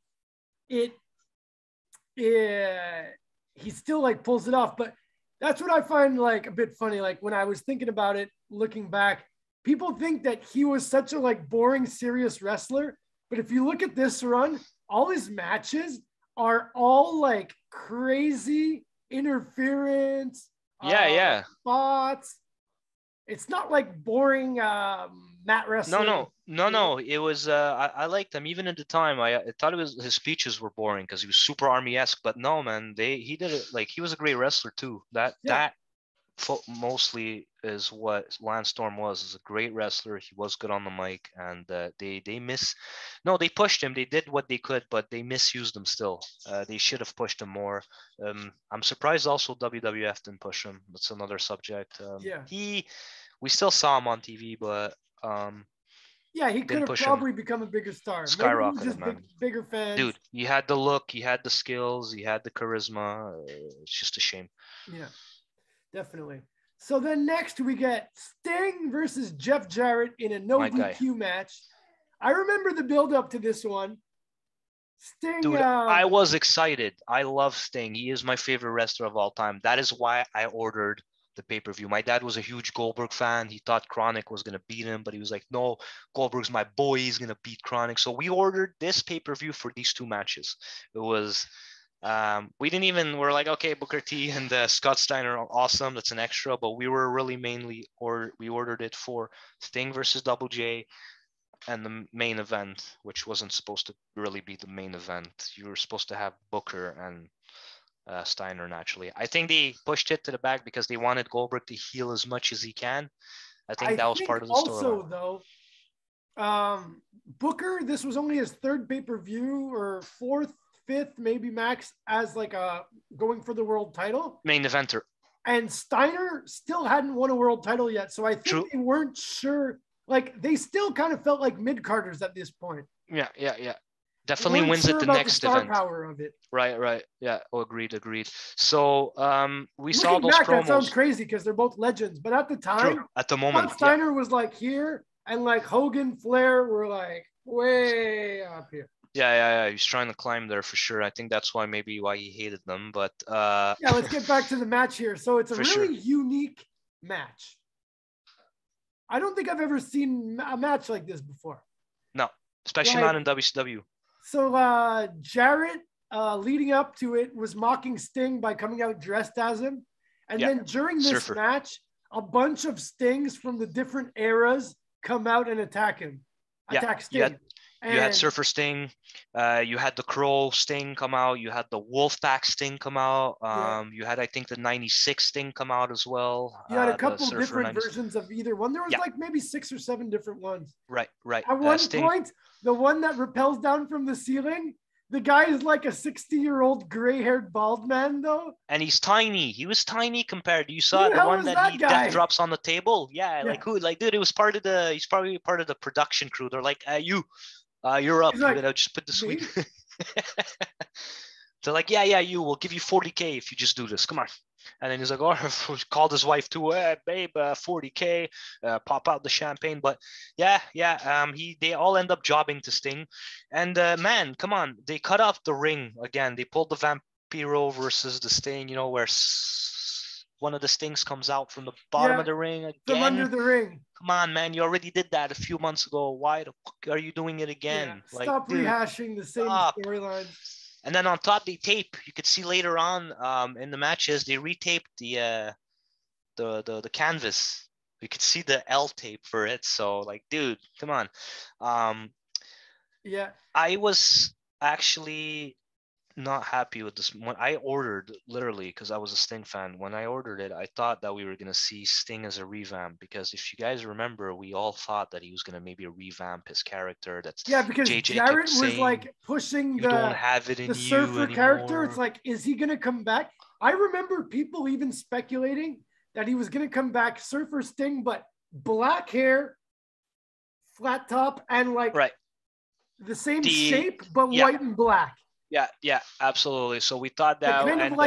he still like pulls it off. But that's what I find like a bit funny. Like when I was thinking about it, looking back, people think that he was such a like boring, serious wrestler. But if you look at this run, all his matches are all like crazy interference. Yeah. Spots. It's not like boring mat wrestling. No. It was I liked him even at the time. I thought it was his speeches were boring because he was super army-esque, but no, man, he did it like he was a great wrestler too. That mostly is what Lance Storm was. Is a great wrestler. He was good on the mic, and they pushed him. They did what they could, but they misused him still. They should have pushed him more. I'm surprised also WWF didn't push him. That's another subject. We still saw him on TV, but he could have probably become a bigger star. Skyrocketed, just man. Bigger fans. Dude, he had the look, he had the skills, he had the charisma. It's just a shame. Yeah, definitely. So then next we get Sting versus Jeff Jarrett in a no DQ match. I remember the build up to this one. Sting. Dude, I was excited. I love Sting. He is my favorite wrestler of all time. That is why I ordered the pay-per-view. My dad was a huge Goldberg fan. He thought Chronic was going to beat him, but he was like, no, Goldberg's my boy. He's going to beat Chronic. So we ordered this pay-per-view for these two matches. It was, we're like, okay, Booker T and Scott Steiner are awesome. That's an extra, but we were really we ordered it for Sting versus Double J and the main event, which wasn't supposed to really be the main event. You were supposed to have Booker and Steiner naturally. I think they pushed it to the back because they wanted Goldberg to heal as much as he can. I think that was part of the story. Also, though, Booker, this was only his third pay-per-view or fourth, fifth, maybe max, as like a going for the world title. Main eventer. And Steiner still hadn't won a world title yet. So I think they weren't sure. Like, they still kind of felt like mid-carders at this point. Yeah. Definitely wins at the next event. Power of it. Right. Yeah. Oh, agreed. So we saw those back, promos. That sounds crazy because they're both legends, but at the time, at the moment, Steiner was like here, and like Hogan, Flair were like way up here. Yeah. He's trying to climb there for sure. I think that's why he hated them. But let's get back to the match here. So it's a really unique match. I don't think I've ever seen a match like this before. No, especially not in WCW. So Jarrett, leading up to it, was mocking Sting by coming out dressed as him. And then during this match, a bunch of Stings from the different eras come out and attack Sting. You had Surfer Sting, you had the Crow Sting come out, you had the Wolfpack Sting come out, you had, I think, the 96 Sting come out as well. You had a couple different versions of either one. There was like maybe 6 or 7 different ones. Right. At one point, the one that rappels down from the ceiling, the guy is like a 60-year-old gray-haired bald man, though. And he's tiny. He was tiny compared. You saw the one that he death drops on the table. Yeah, like who? Like, dude, it was part of the. He's probably part of the production crew. They're like, you're up. Like, just put the sweet. They're like, yeah, we'll give you $40K if you just do this. Come on. And then he's like, called his wife too. Babe, $40K, pop out the champagne. But they all end up jobbing to Sting. And man, come on, they cut off the ring again. They pulled the Vampiro versus the Sting, where one of the Stings comes out from the bottom of the ring again. From under the ring. Come on, man, you already did that a few months ago. Why the fuck are you doing it again? Yeah, stop rehashing the same storyline. And then on top, they tape. You could see later on in the matches, they retaped the canvas. You could see the L tape for it. So, like, dude, come on. I was actually not happy with this. When I ordered, literally, because I was a Sting fan, when I ordered it, I thought that we were going to see Sting as a revamp. Because if you guys remember, we all thought that he was going to maybe revamp his character. Because JJ Jarrett was like pushing the Surfer character. It's like, is he going to come back? I remember people even speculating that he was going to come back Surfer Sting, but black hair, flat top, and like the same shape, but white and black. Yeah, absolutely. So we thought that, kind of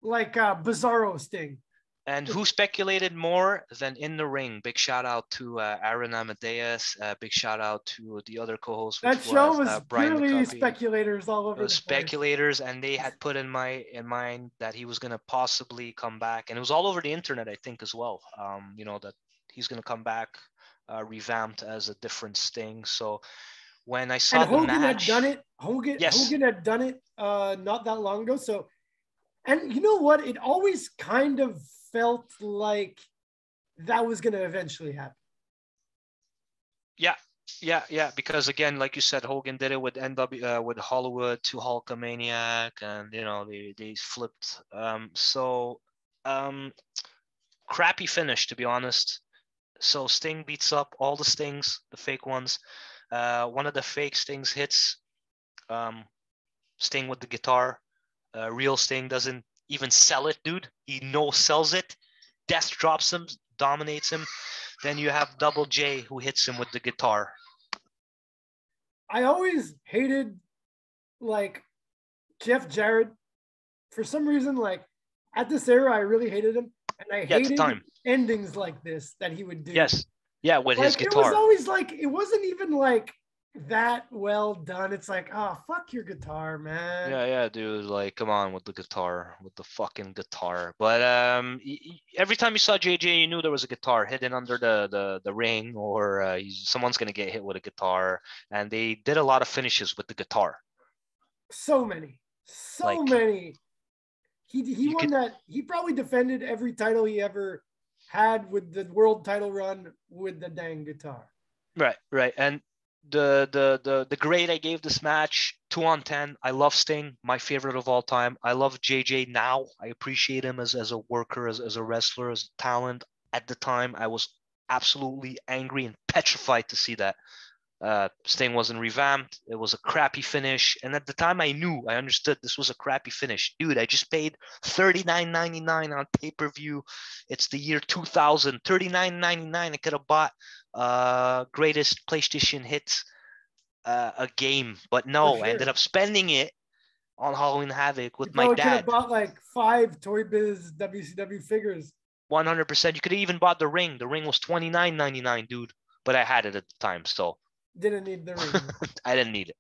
like Bizarro Sting. And who speculated more than in the ring? Big shout out to Aaron Amadeus. Big shout out to the other co-host. That show was purely speculators all over. Speculators, and they had put in mind that he was going to possibly come back, and it was all over the internet, I think, as well. That he's going to come back, revamped as a different Sting. So. When I saw Hogan the match, had done it. Hogan had done it not that long ago. So, and you know what? It always kind of felt like that was going to eventually happen. Yeah. Because again, like you said, Hogan did it with with Hollywood to Hulkamaniac, and they flipped. Crappy finish, to be honest. So Sting beats up all the Stings, the fake ones. One of the fake Stings hits Sting with the guitar. Real Sting doesn't even sell it, dude. He no sells it. Death drops him, dominates him. Then you have Double J who hits him with the guitar. I always hated like Jeff Jarrett. For some reason, like at this era, I really hated him. And I hated endings like this that he would do. Yes. Yeah, with his guitar. It was always like, it wasn't even like that well done. It's like, oh, fuck your guitar, man. Yeah, dude. Like, come on with the guitar, with the fucking guitar. But every time you saw JJ, you knew there was a guitar hidden under the ring, or someone's gonna get hit with a guitar. And they did a lot of finishes with the guitar. So many. He won that. He probably defended every title he ever had with the world title run with the dang guitar. Right. And the grade I gave this match, 2 on 10. I love Sting, my favorite of all time. I love JJ now. I appreciate him as a worker, as a wrestler, as a talent. At the time, I was absolutely angry and petrified to see that Sting wasn't revamped. It was a crappy finish. And at the time I understood this was a crappy finish. Dude, I just paid $39.99 on pay-per-view. It's the year 2000, $39.99. I could have bought greatest PlayStation hits a game, but no, sure. I ended up spending it on Halloween Havoc with my dad. You could have bought like 5 Toy Biz WCW figures. 100%. You could have even bought the ring. The ring was $29.99, dude. But I had it at the time, so. Didn't need the ring. I didn't need it.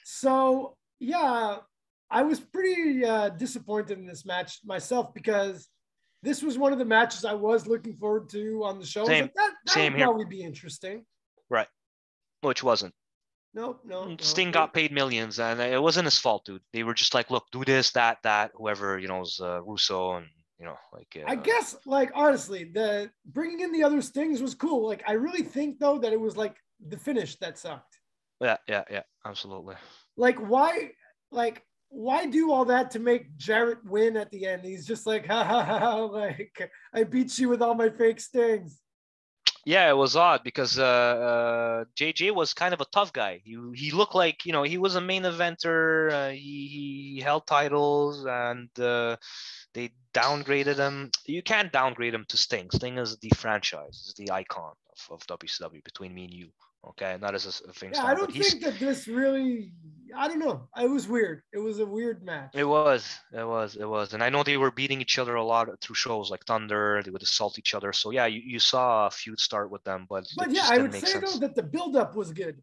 So, yeah, I was pretty disappointed in this match myself because this was one of the matches I was looking forward to on the show. Same, that same would here. probably be interesting. Right. Which wasn't. No. Sting got paid millions, and it wasn't his fault, dude. They were just like, look, do this, that, whoever, was Russo and, I guess, like, honestly, the bringing in the other Stings was cool. Like, I really think, though, that it was, like, the finish that sucked. Yeah, absolutely. Like, why do all that to make Jarrett win at the end? He's just like, ha, like, I beat you with all my fake Stings. Yeah, it was odd because JJ was kind of a tough guy. He looked like, he was a main eventer. He held titles, and they downgraded him. You can't downgrade him to Sting. Sting is the franchise, is the icon of WCW between me and you. Okay, not as a thing. Yeah, I don't think that this really. I don't know. It was weird. It was a weird match. It was, and I know they were beating each other a lot through shows like Thunder. They would assault each other. So yeah, you saw a feud start with them, but yeah, I would say though that the build-up was good.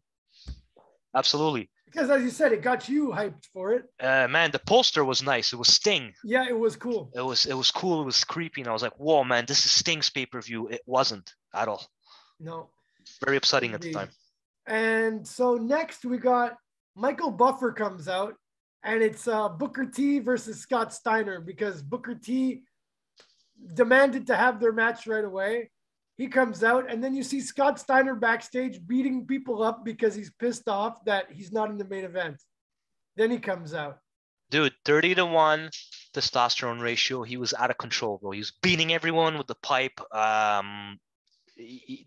Absolutely. Because as you said, it got you hyped for it. Man, the poster was nice. It was Sting. Yeah, it was cool. It was cool. It was creepy, and I was like, "Whoa, man, this is Sting's pay-per-view." It wasn't at all. No. Very upsetting at the time. And so next we got Michael Buffer comes out, and it's Booker T versus Scott Steiner because Booker T demanded to have their match right away. He comes out, and then you see Scott Steiner backstage beating people up because he's pissed off that he's not in the main event. Then he comes out. Dude, 30-1 testosterone ratio. He was out of control, bro. He was beating everyone with the pipe.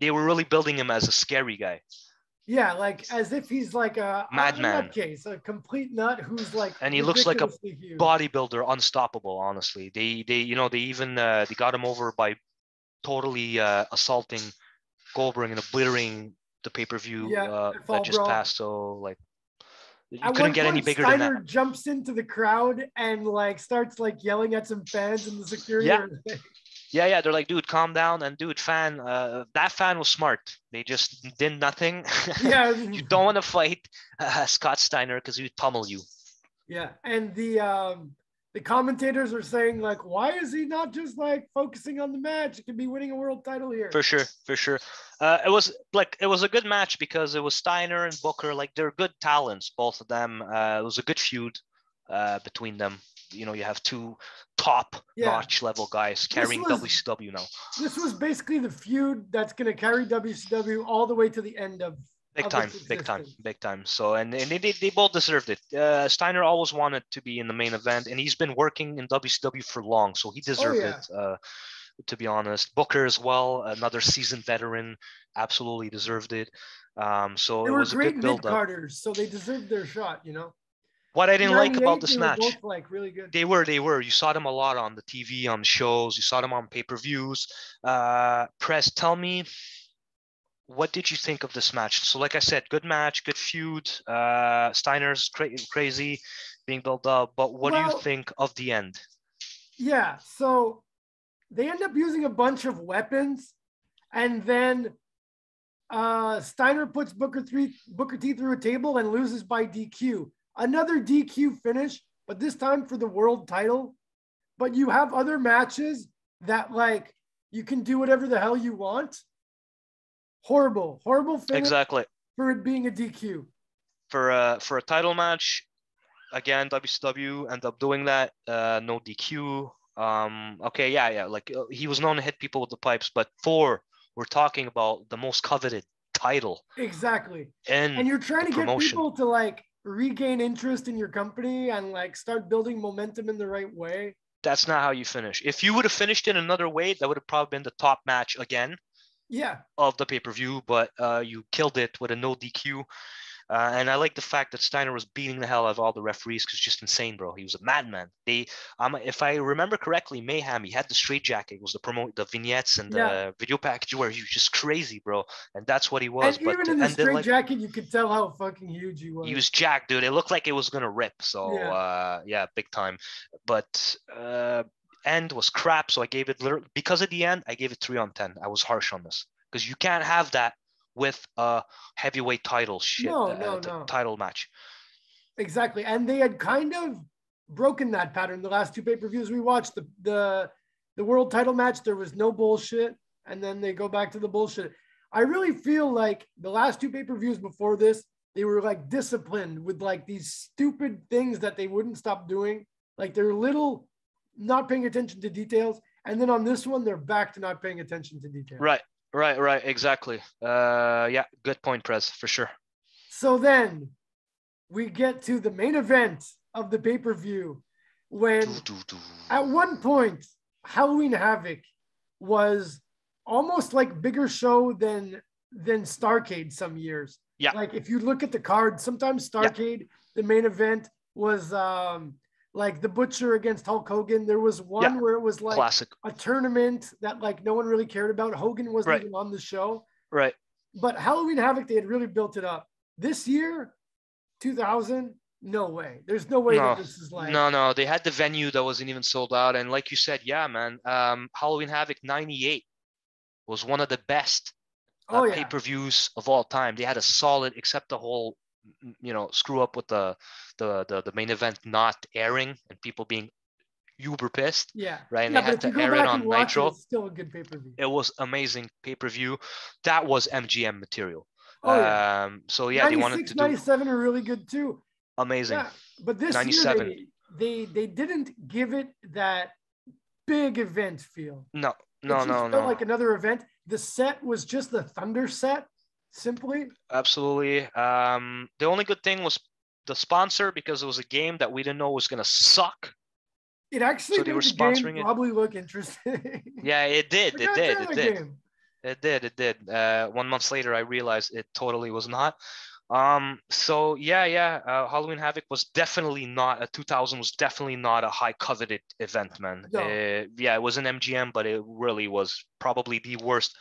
They were really building him as a scary guy. Yeah, like as if he's like a madman case, a complete nut who's like. And he looks like a bodybuilder, unstoppable. Honestly, they even they got him over by totally assaulting Goldberg and obliterating the pay-per-view that just passed. So like, you couldn't get any bigger than that. Steiner jumps into the crowd and like starts like yelling at some fans and the security. Yeah, they're like, dude, calm down. And dude, that fan was smart. They just did nothing. Yeah. You don't want to fight Scott Steiner because he'd pummel you. Yeah, and the commentators are saying like, why is he not just like focusing on the match? He could be winning a world title here. For sure. It was a good match because it was Steiner and Booker. Like, they're good talents, both of them. It was a good feud between them. You have two top-notch level guys carrying WCW now. This was basically the feud that's going to carry WCW all the way to the end of Big time. So, and they both deserved it. Steiner always wanted to be in the main event, and he's been working in WCW for long, so he deserved it, to be honest. Booker as well, another seasoned veteran, absolutely deserved it. So it was a good build-up. They were great mid-carders, so they deserved their shot, you know? What I didn't like about this match, both, like, really good. They were. You saw them a lot on the TV, on shows. You saw them on pay-per-views. Press, tell me, what did you think of this match? So, like I said, good match, good feud. Steiner's crazy, being built up. But what do you think of the end? Yeah, so they end up using a bunch of weapons, and then Steiner puts Booker T through a table and loses by DQ. Another DQ finish, but this time for the world title. But you have other matches that, like, you can do whatever the hell you want. Horrible finish. Exactly. For it being a DQ. For a title match, again, WCW end up doing that. No DQ. Okay, yeah. Like, he was known to hit people with the pipes, but we're talking about the most coveted title. Exactly. And you're trying to get people to, like, regain interest in your company and, like, start building momentum in the right way. That's not how you finish. If you would have finished in another way, that would have probably been the top match again. Yeah. Of the pay-per-view, but you killed it with a no DQ. And I like the fact that Steiner was beating the hell out of all the referees, because just insane, bro. He was a madman. If I remember correctly, Mayhem, he had the straight jacket. It was the vignettes and the video package where he was just crazy, bro. And that's what he was. And even in the straight jacket, you could tell how fucking huge he was. He was jacked, dude. It looked like it was gonna rip. So yeah, big time. But end was crap. So I gave it because of the end, I gave it 3 on 10. I was harsh on this because you can't have that with a heavyweight title title match. Exactly. And they had kind of broken that pattern. The last 2 pay-per-views we watched, the world title match, there was no bullshit. And then they go back to the bullshit. I really feel like the last 2 pay-per-views before this, they were, like, disciplined with, like, these stupid things that they wouldn't stop doing. Like, they're little not paying attention to details. And then on this one, they're back to not paying attention to details. Right, exactly. Yeah, good point, Prez, for sure. So then we get to the main event of the pay-per-view when at one point Halloween Havoc was almost like bigger show than Starrcade some years. Yeah. Like, if you look at the card, sometimes Starrcade, the main event was like the Butcher against Hulk Hogan. There was one where it was like classic, a tournament that, like, no one really cared about. Hogan wasn't even on the show. Right. But Halloween Havoc, they had really built it up. This year, 2000, no way. There's no way that this is like... No. They had the venue that wasn't even sold out. And like you said, yeah, man, Halloween Havoc 98 was one of the best pay-per-views of all time. They had a solid, except the whole, screw up with the main event not airing and people being uber pissed. Yeah. Right. And they had to air it on Nitro. It's still a good pay-per-view. It was amazing pay-per-view. That was MGM material. So yeah, 96, they wanted to do 97 are really good too. Amazing. Yeah, but this 97. year they didn't give it that big event feel. No. Felt like another event. The set was just the Thunder set. Simply. Absolutely. The only good thing was the sponsor, because it was a game that we didn't know was going to suck. It actually made the game probably look interesting. Yeah, it did. It did. 1 month later, I realized it totally was not. So yeah. Halloween Havoc was definitely not 2000 was definitely not a high coveted event, man. No. It was an MGM, but it really was probably the worst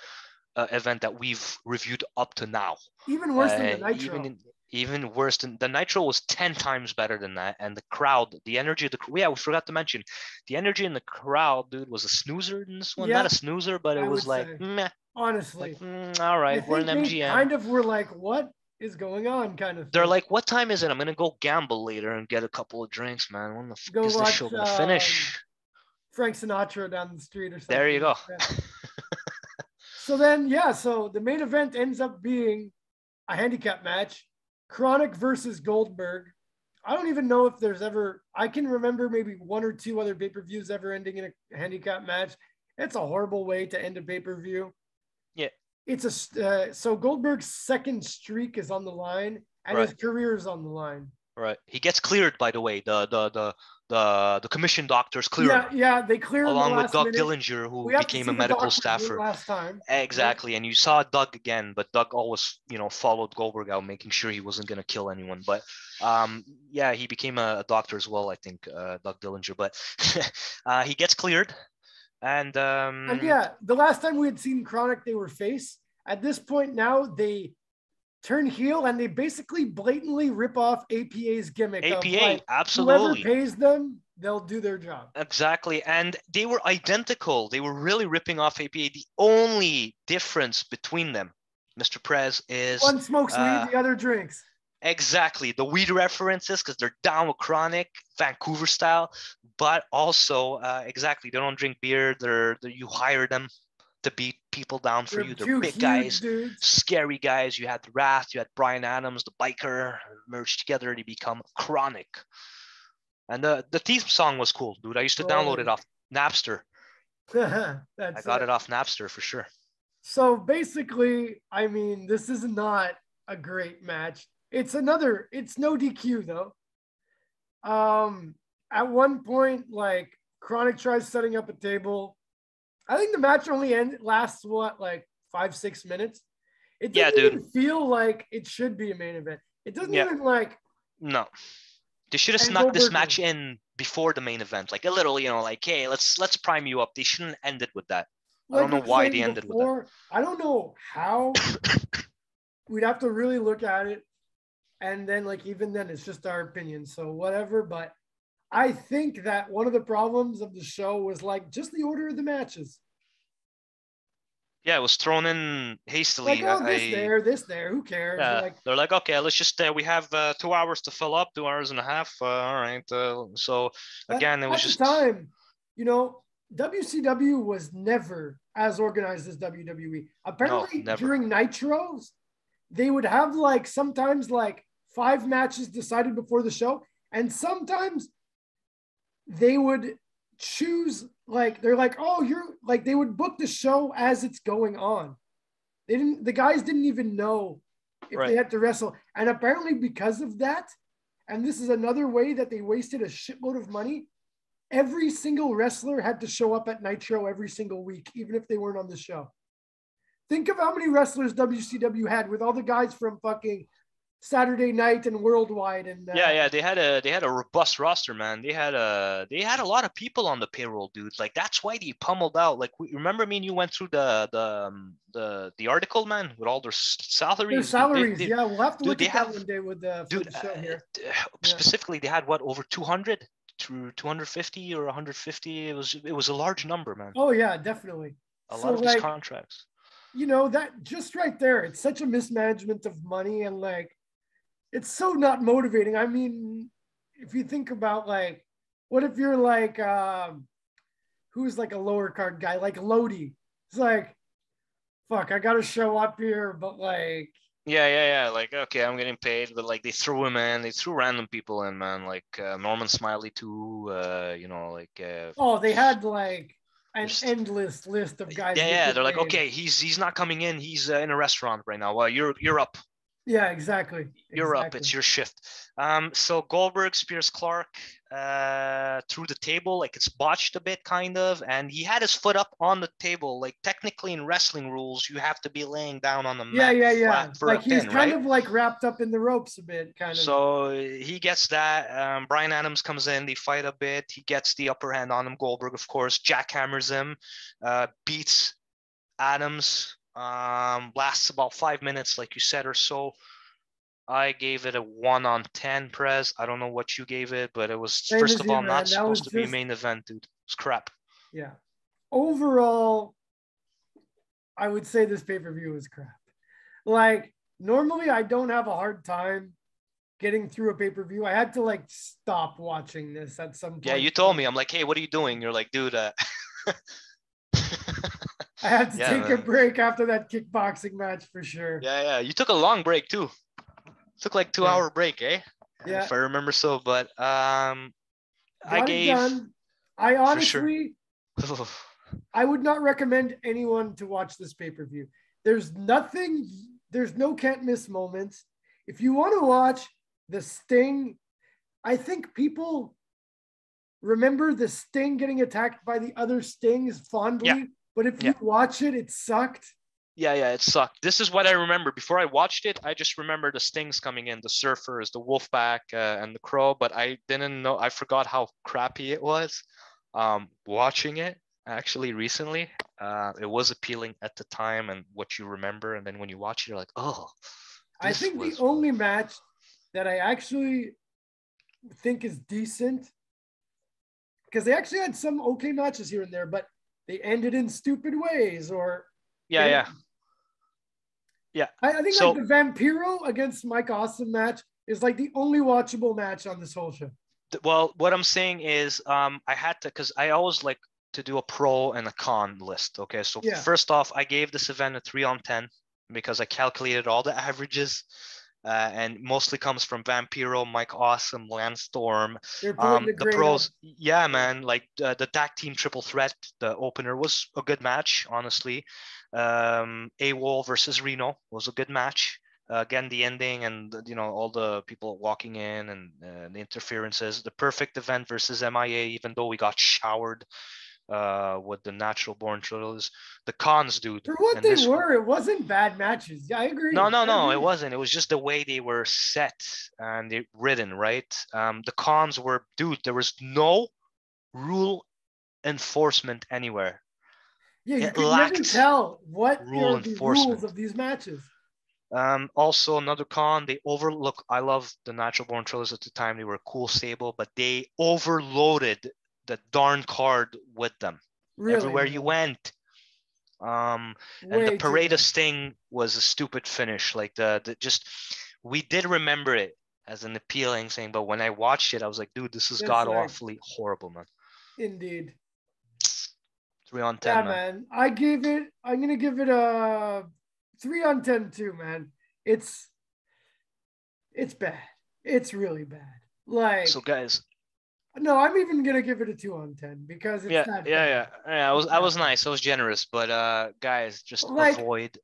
event that we've reviewed up to now. Even worse than the Nitro. Even worse than the Nitro was 10 times better than that. And the crowd, the energy of we forgot to mention the energy in the crowd, dude, was a snoozer in this one. Not a snoozer, but it was like meh. Honestly. Like, all right, we're in MGM. Kind of were like, what is going on? Kind of. They're like, what time is it? I'm gonna go gamble later and get a couple of drinks, man. When the fuck is this show gonna finish? Frank Sinatra down the street or something. There you go. So then, so the main event ends up being a handicap match. Chronic versus Goldberg. I don't even know if there's ever, I can remember maybe one or two other pay-per-views ever ending in a handicap match. It's a horrible way to end a pay-per-view. Yeah. It's so Goldberg's second streak is on the line and his career is on the line. Right. He gets cleared, by the way. The commission doctors clear him. Yeah, they clear him along with Doug minute. Dillinger, who became a medical staffer last time. Exactly, and you saw Doug again, but Doug always, followed Goldberg out, making sure he wasn't going to kill anyone. But yeah, he became a doctor as well, I think, Doug Dillinger. But he gets cleared, and yeah, the last time we had seen Chronic, they were face. At this point now, they turn heel and they basically blatantly rip off APA's gimmick. APA, absolutely. Whoever pays them, they'll do their job. Exactly. And they were identical. They were really ripping off APA. The only difference between them, Mr. Prez, is one smokes weed, the other drinks. Exactly. The weed references, because they're down with Chronic, Vancouver style, but also exactly, they don't drink beer. You hire them to beat people down for you. They're big guys, dudes. Scary guys. You had the Wrath, you had Brian Adams, the biker, merged together to become Chronic. And the theme song was cool, dude. I used to download it off Napster. I got it off Napster for sure. So basically, I mean, this is not a great match. It's no DQ though. At one point, like Chronic tries setting up a table. I think the match only lasts like 5-6 minutes. It doesn't even feel like it should be a main event. It doesn't even like. No, they should have snuck this match in before the main event, like a little, like, hey, let's prime you up. They shouldn't have ended with that. I don't know why they ended with that. I don't know how. We'd have to really look at it, and then even then, it's just our opinion. So whatever, but. I think that one of the problems of the show was just the order of the matches. Yeah, it was thrown in hastily. This there, who cares? Yeah, they're like, okay, let's just, we have 2 hours to fill up, 2 hours and a half. All right. So again, it was just time, WCW was never as organized as WWE. Apparently during Nitros, they would have sometimes 5 matches decided before the show. And sometimes they would choose they're they would book the show as it's going on. The guys didn't even know if they had to wrestle. And apparently because of that, and this is another way that they wasted a shitload of money, every single wrestler had to show up at Nitro every single week, even if they weren't on the show. Think of how many wrestlers WCW had with all the guys from fucking Saturday Night and Worldwide, and they had a robust roster, man. They had a lot of people on the payroll, dude. That's why they pummeled out. Remember me and you went through the article, man, with all their salaries. Their salaries, we'll have to look at that one day with the show here. Specifically, they had over 200 to 250 or 150. It was a large number, man. Oh yeah, definitely. A lot of these contracts. That just right there, it's such a mismanagement of money, and it's so not motivating. I mean, if you think about what if you're who's a lower card guy like Lodi? It's fuck, I gotta show up here, but yeah. Okay, I'm getting paid, but they threw him in. They threw random people in, man. Norman Smiley too. Oh, they had an endless list of guys. Yeah. They're okay, he's not coming in. He's in a restaurant right now. Well, you're up. Yeah, exactly. You're up. It's your shift. So Goldberg spears Clark through the table, it's botched a bit, kind of, and he had his foot up on the table. Technically in wrestling rules, you have to be laying down on the mat. Yeah. For he's pin, kind of wrapped up in the ropes a bit, kind of. So he gets that. Brian Adams comes in. They fight a bit. He gets the upper hand on him. Goldberg, of course, jackhammers him, beats Adams. Lasts about 5 minutes, like you said, or so. I gave it a 1 on 10, Prez. I don't know what you gave it, but it was first of all not supposed to be a main event, dude. It's crap. Yeah. Overall, I would say this pay-per-view is crap. Normally I don't have a hard time getting through a pay-per-view. I had to stop watching this at some point. Yeah, you told me. I'm like, hey, what are you doing? You're like, dude, I had to take a break after that kickboxing match for sure. Yeah. You took a long break too. Took 2 hour break, eh? Yeah, if I remember so. But I got it gave done. I for sure. honestly, I would not recommend anyone to watch this pay per view. There's nothing, there's no can't miss moments. If you want to watch the Sting, I think people remember the Sting getting attacked by the other Stings fondly, Yeah, but if yeah. you watch it, it sucked. Yeah, it sucked. This is what I remember. Before I watched it, I just remember the Stings coming in, the Surfers, the Wolfpack, and the Crow, but I didn't know, I forgot how crappy it was. Watching it actually recently, it was appealing at the time and what you remember, and then when you watch it, you're like, oh, I this think the was only match that I actually think is decent, because they actually had some okay matches here and there, but they ended in stupid ways, or yeah, they, yeah, yeah. I think like So, the Vampiro against Mike Awesome match is like the only watchable match on this whole show. well, what I'm saying is, I had to, because I always like to do a pro and a con list. Okay, so Yeah. first off, I gave this event a 3 on 10 because I calculated all the averages. And mostly comes from Vampiro, Mike Awesome, Landstorm. They're putting the The grade pros, up. yeah, man, like the tag team triple threat, the opener was a good match, honestly. AWOL versus Reno was a good match. Again, the ending and all the people walking in and the interferences. The perfect event versus MIA, even though we got showered with the natural born thrillers. The cons, dude, For what and they this were, it wasn't bad matches. Yeah, I agree. no, it wasn't. It was just the way they were set and they written, right? The cons were, dude, there was no rule enforcement anywhere. Yeah, you It could never lacked tell what rule are the rules enforcement. of these matches. Also, another con, they overlook. I love the Natural Born Thrillers at the time. They were a cool stable, but they overloaded the darn card with them Really, everywhere you man. went. And the Way too Parade of much. Sting was a stupid finish. Like the just we did remember it as an appealing thing, but when I watched it, I was like, dude, this is That's god like, awfully horrible, man. indeed. 3 on 10, Yeah, man. man. I'm gonna give it a 3 on 10 too, man. It's bad. It's really bad. So Like, guys, no, I'm even gonna give it a 2 on 10 because it's yeah, that yeah, bad. yeah, yeah. It's I that was bad. nice. I was generous, but guys, just Like, avoid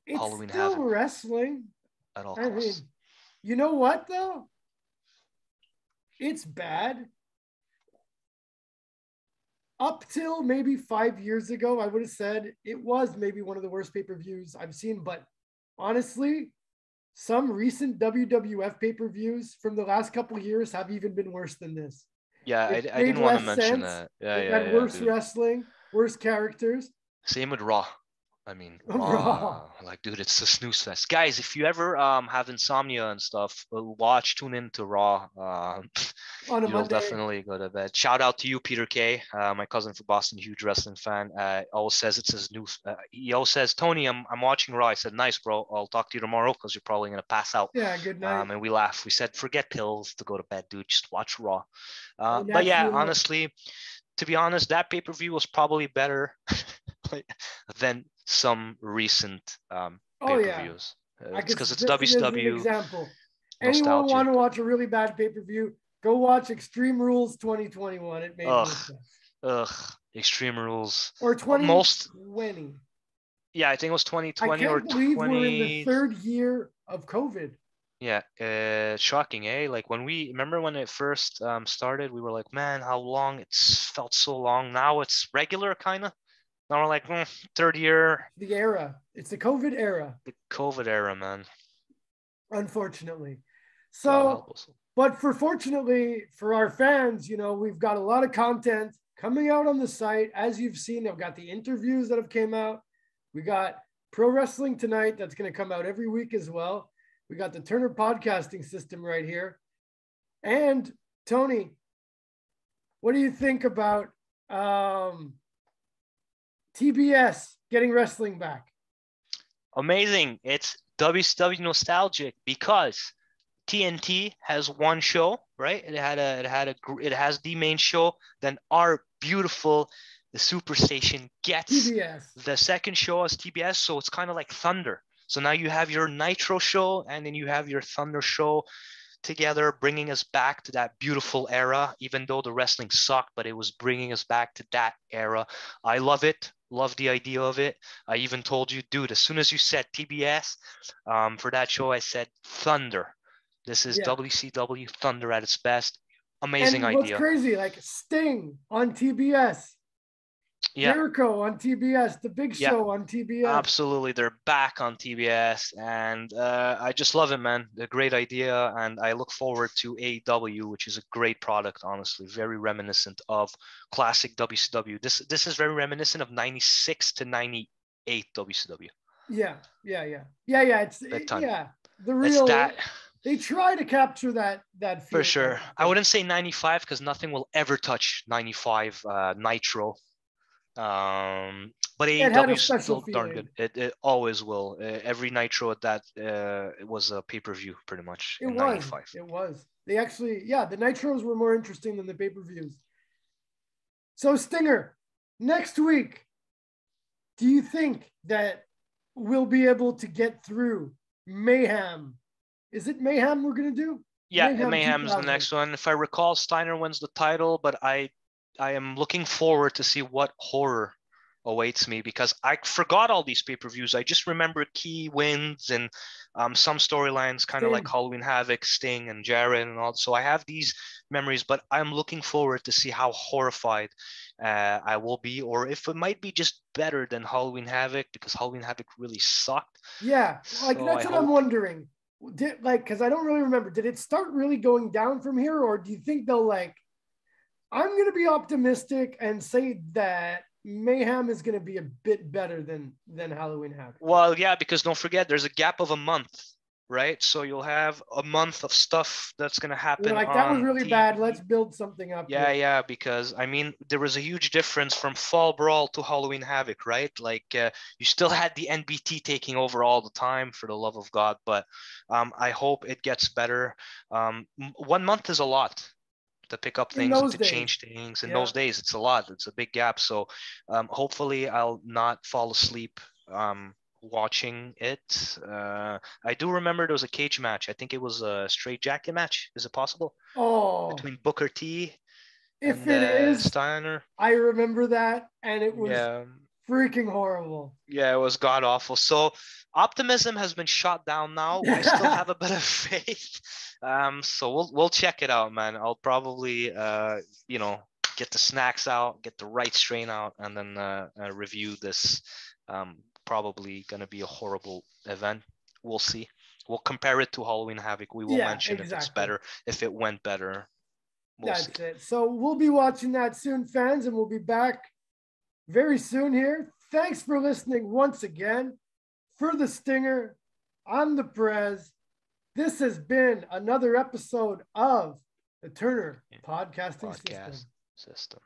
it's Halloween still Havoc wrestling. at all I costs. mean, you know what though? It's bad. Up till maybe 5 years ago, I would have said it was maybe one of the worst pay-per-views I've seen. But honestly, some recent WWF pay-per-views from the last couple of years have even been worse than this. Yeah, It I made didn't want to less mention sense. that. Yeah, They've yeah, had yeah, worse dude. wrestling, worse characters. Same with Raw. I mean, Raw Raw, like, dude, it's a snooze fest. Guys, if you ever have insomnia and stuff, tune in to Raw. on a You'll Monday. definitely go to bed. Shout out to you, Peter K, my cousin from Boston, huge wrestling fan. Always says it's his news. He always says, Tony, I'm watching Raw. I said, nice, bro. I'll talk to you tomorrow because you're probably gonna pass out. Yeah, good night. And we laughed. We said, forget pills to go to bed, dude. Just watch Raw. I But yeah, naturally will. honestly, to be honest, that pay-per-view was probably better than some recent Oh yeah, pay-per-views. I It's could because it's just as an WCW, example. Anyone want nostalgic. to watch a really bad pay-per-view? Go watch Extreme Rules 2021. It made more Ugh, sense. Extreme Rules. Or Most, 2020. yeah, I think it was I 2020 or can't believe we're in the 20. third year of COVID. Yeah, shocking, eh? Like when we remember when it first started, we were like, man, how long? It's felt so long. Now it's regular, kind of. Now we're like, third year, The era. It's the COVID era, the COVID era, man. unfortunately. God So, help us. but fortunately for our fans, we've got a lot of content coming out on the site. As you've seen, I've got the interviews that have came out. We got Pro Wrestling Tonight that's going to come out every week as well. We got the Turner podcasting system right here. And Tony, what do you think about TBS getting wrestling back? Amazing. It's WCW nostalgic because TNT has one show, right? It has the main show. Then our beautiful the Superstation gets TBS. the second show as TBS, so it's kind of like Thunder. So now you have your Nitro show, and then you have your Thunder show. together, bringing us back to that beautiful era, even though the wrestling sucked, but it was bringing us back to that era. I love it. Love the idea of it. I even told you, dude, as soon as you said TBS for that show, I said Thunder. This is WCW Thunder at its best. Amazing and what's idea. crazy, like Sting on TBS. Yeah. Jericho on TBS, The Big Show on TBS. Absolutely, they're back on TBS, and I just love it, man. A great idea, and I look forward to AEW, which is a great product, honestly. Very reminiscent of classic WCW. This is very reminiscent of '96 to '98 WCW. Yeah. It's the real. It's that. They try to capture that feel. For sure. I wouldn't say '95 because nothing will ever touch '95 Nitro. But AEW is still darn good. It always will. Every Nitro that it was a pay-per-view pretty much in '95. It was. They actually, the Nitros were more interesting than the pay-per-views. So Stinger, next week, do you think that we'll be able to get through Mayhem? Is it Mayhem we're gonna do? Yeah, Mayhem is the next one. If I recall, Steiner wins the title, but I am looking forward to see what horror awaits me because I forgot all these pay-per-views. I just remember key wins and some storylines, kind of like Halloween Havoc, Sting, and Jarrett and all. So I have these memories, but I'm looking forward to see how horrified I will be, or if it might be just better than Halloween Havoc because Halloween Havoc really sucked. Yeah, like so that's what I'm wondering. Because I don't really remember. Did it start really going down from here, or do you think they'll like? I'm going to be optimistic and say that Mayhem is going to be a bit better than Halloween Havoc. Well, yeah, because don't forget, there's a gap of a month, right? So you'll have a month of stuff that's going to happen. Like that was really bad. Let's build something up. Yeah, because I mean, there was a huge difference from Fall Brawl to Halloween Havoc, right? Like you still had the NBT taking over all the time, for the love of God. But I hope it gets better. 1 month is a lot to pick up things and to change things. In those days, it's a lot. It's a big gap. So hopefully I'll not fall asleep watching it. I do remember there was a cage match. I think it was a straight jacket match. Is it possible? Between Booker T and it is Steiner. I remember that, and it was freaking horrible. Yeah, it was god awful. So optimism has been shot down now. I still have a bit of faith. So we'll check it out, man. I'll probably get the snacks out, get the right strain out, and then review this. Probably gonna be a horrible event. We'll see. We'll compare it to Halloween Havoc. We will mention if it's better, if it went better. That's it. So we'll be watching that soon, fans, and we'll be back very soon here. Thanks for listening once again. For the Stinger, I'm the Prez. This has been another episode of the Turner Podcasting System.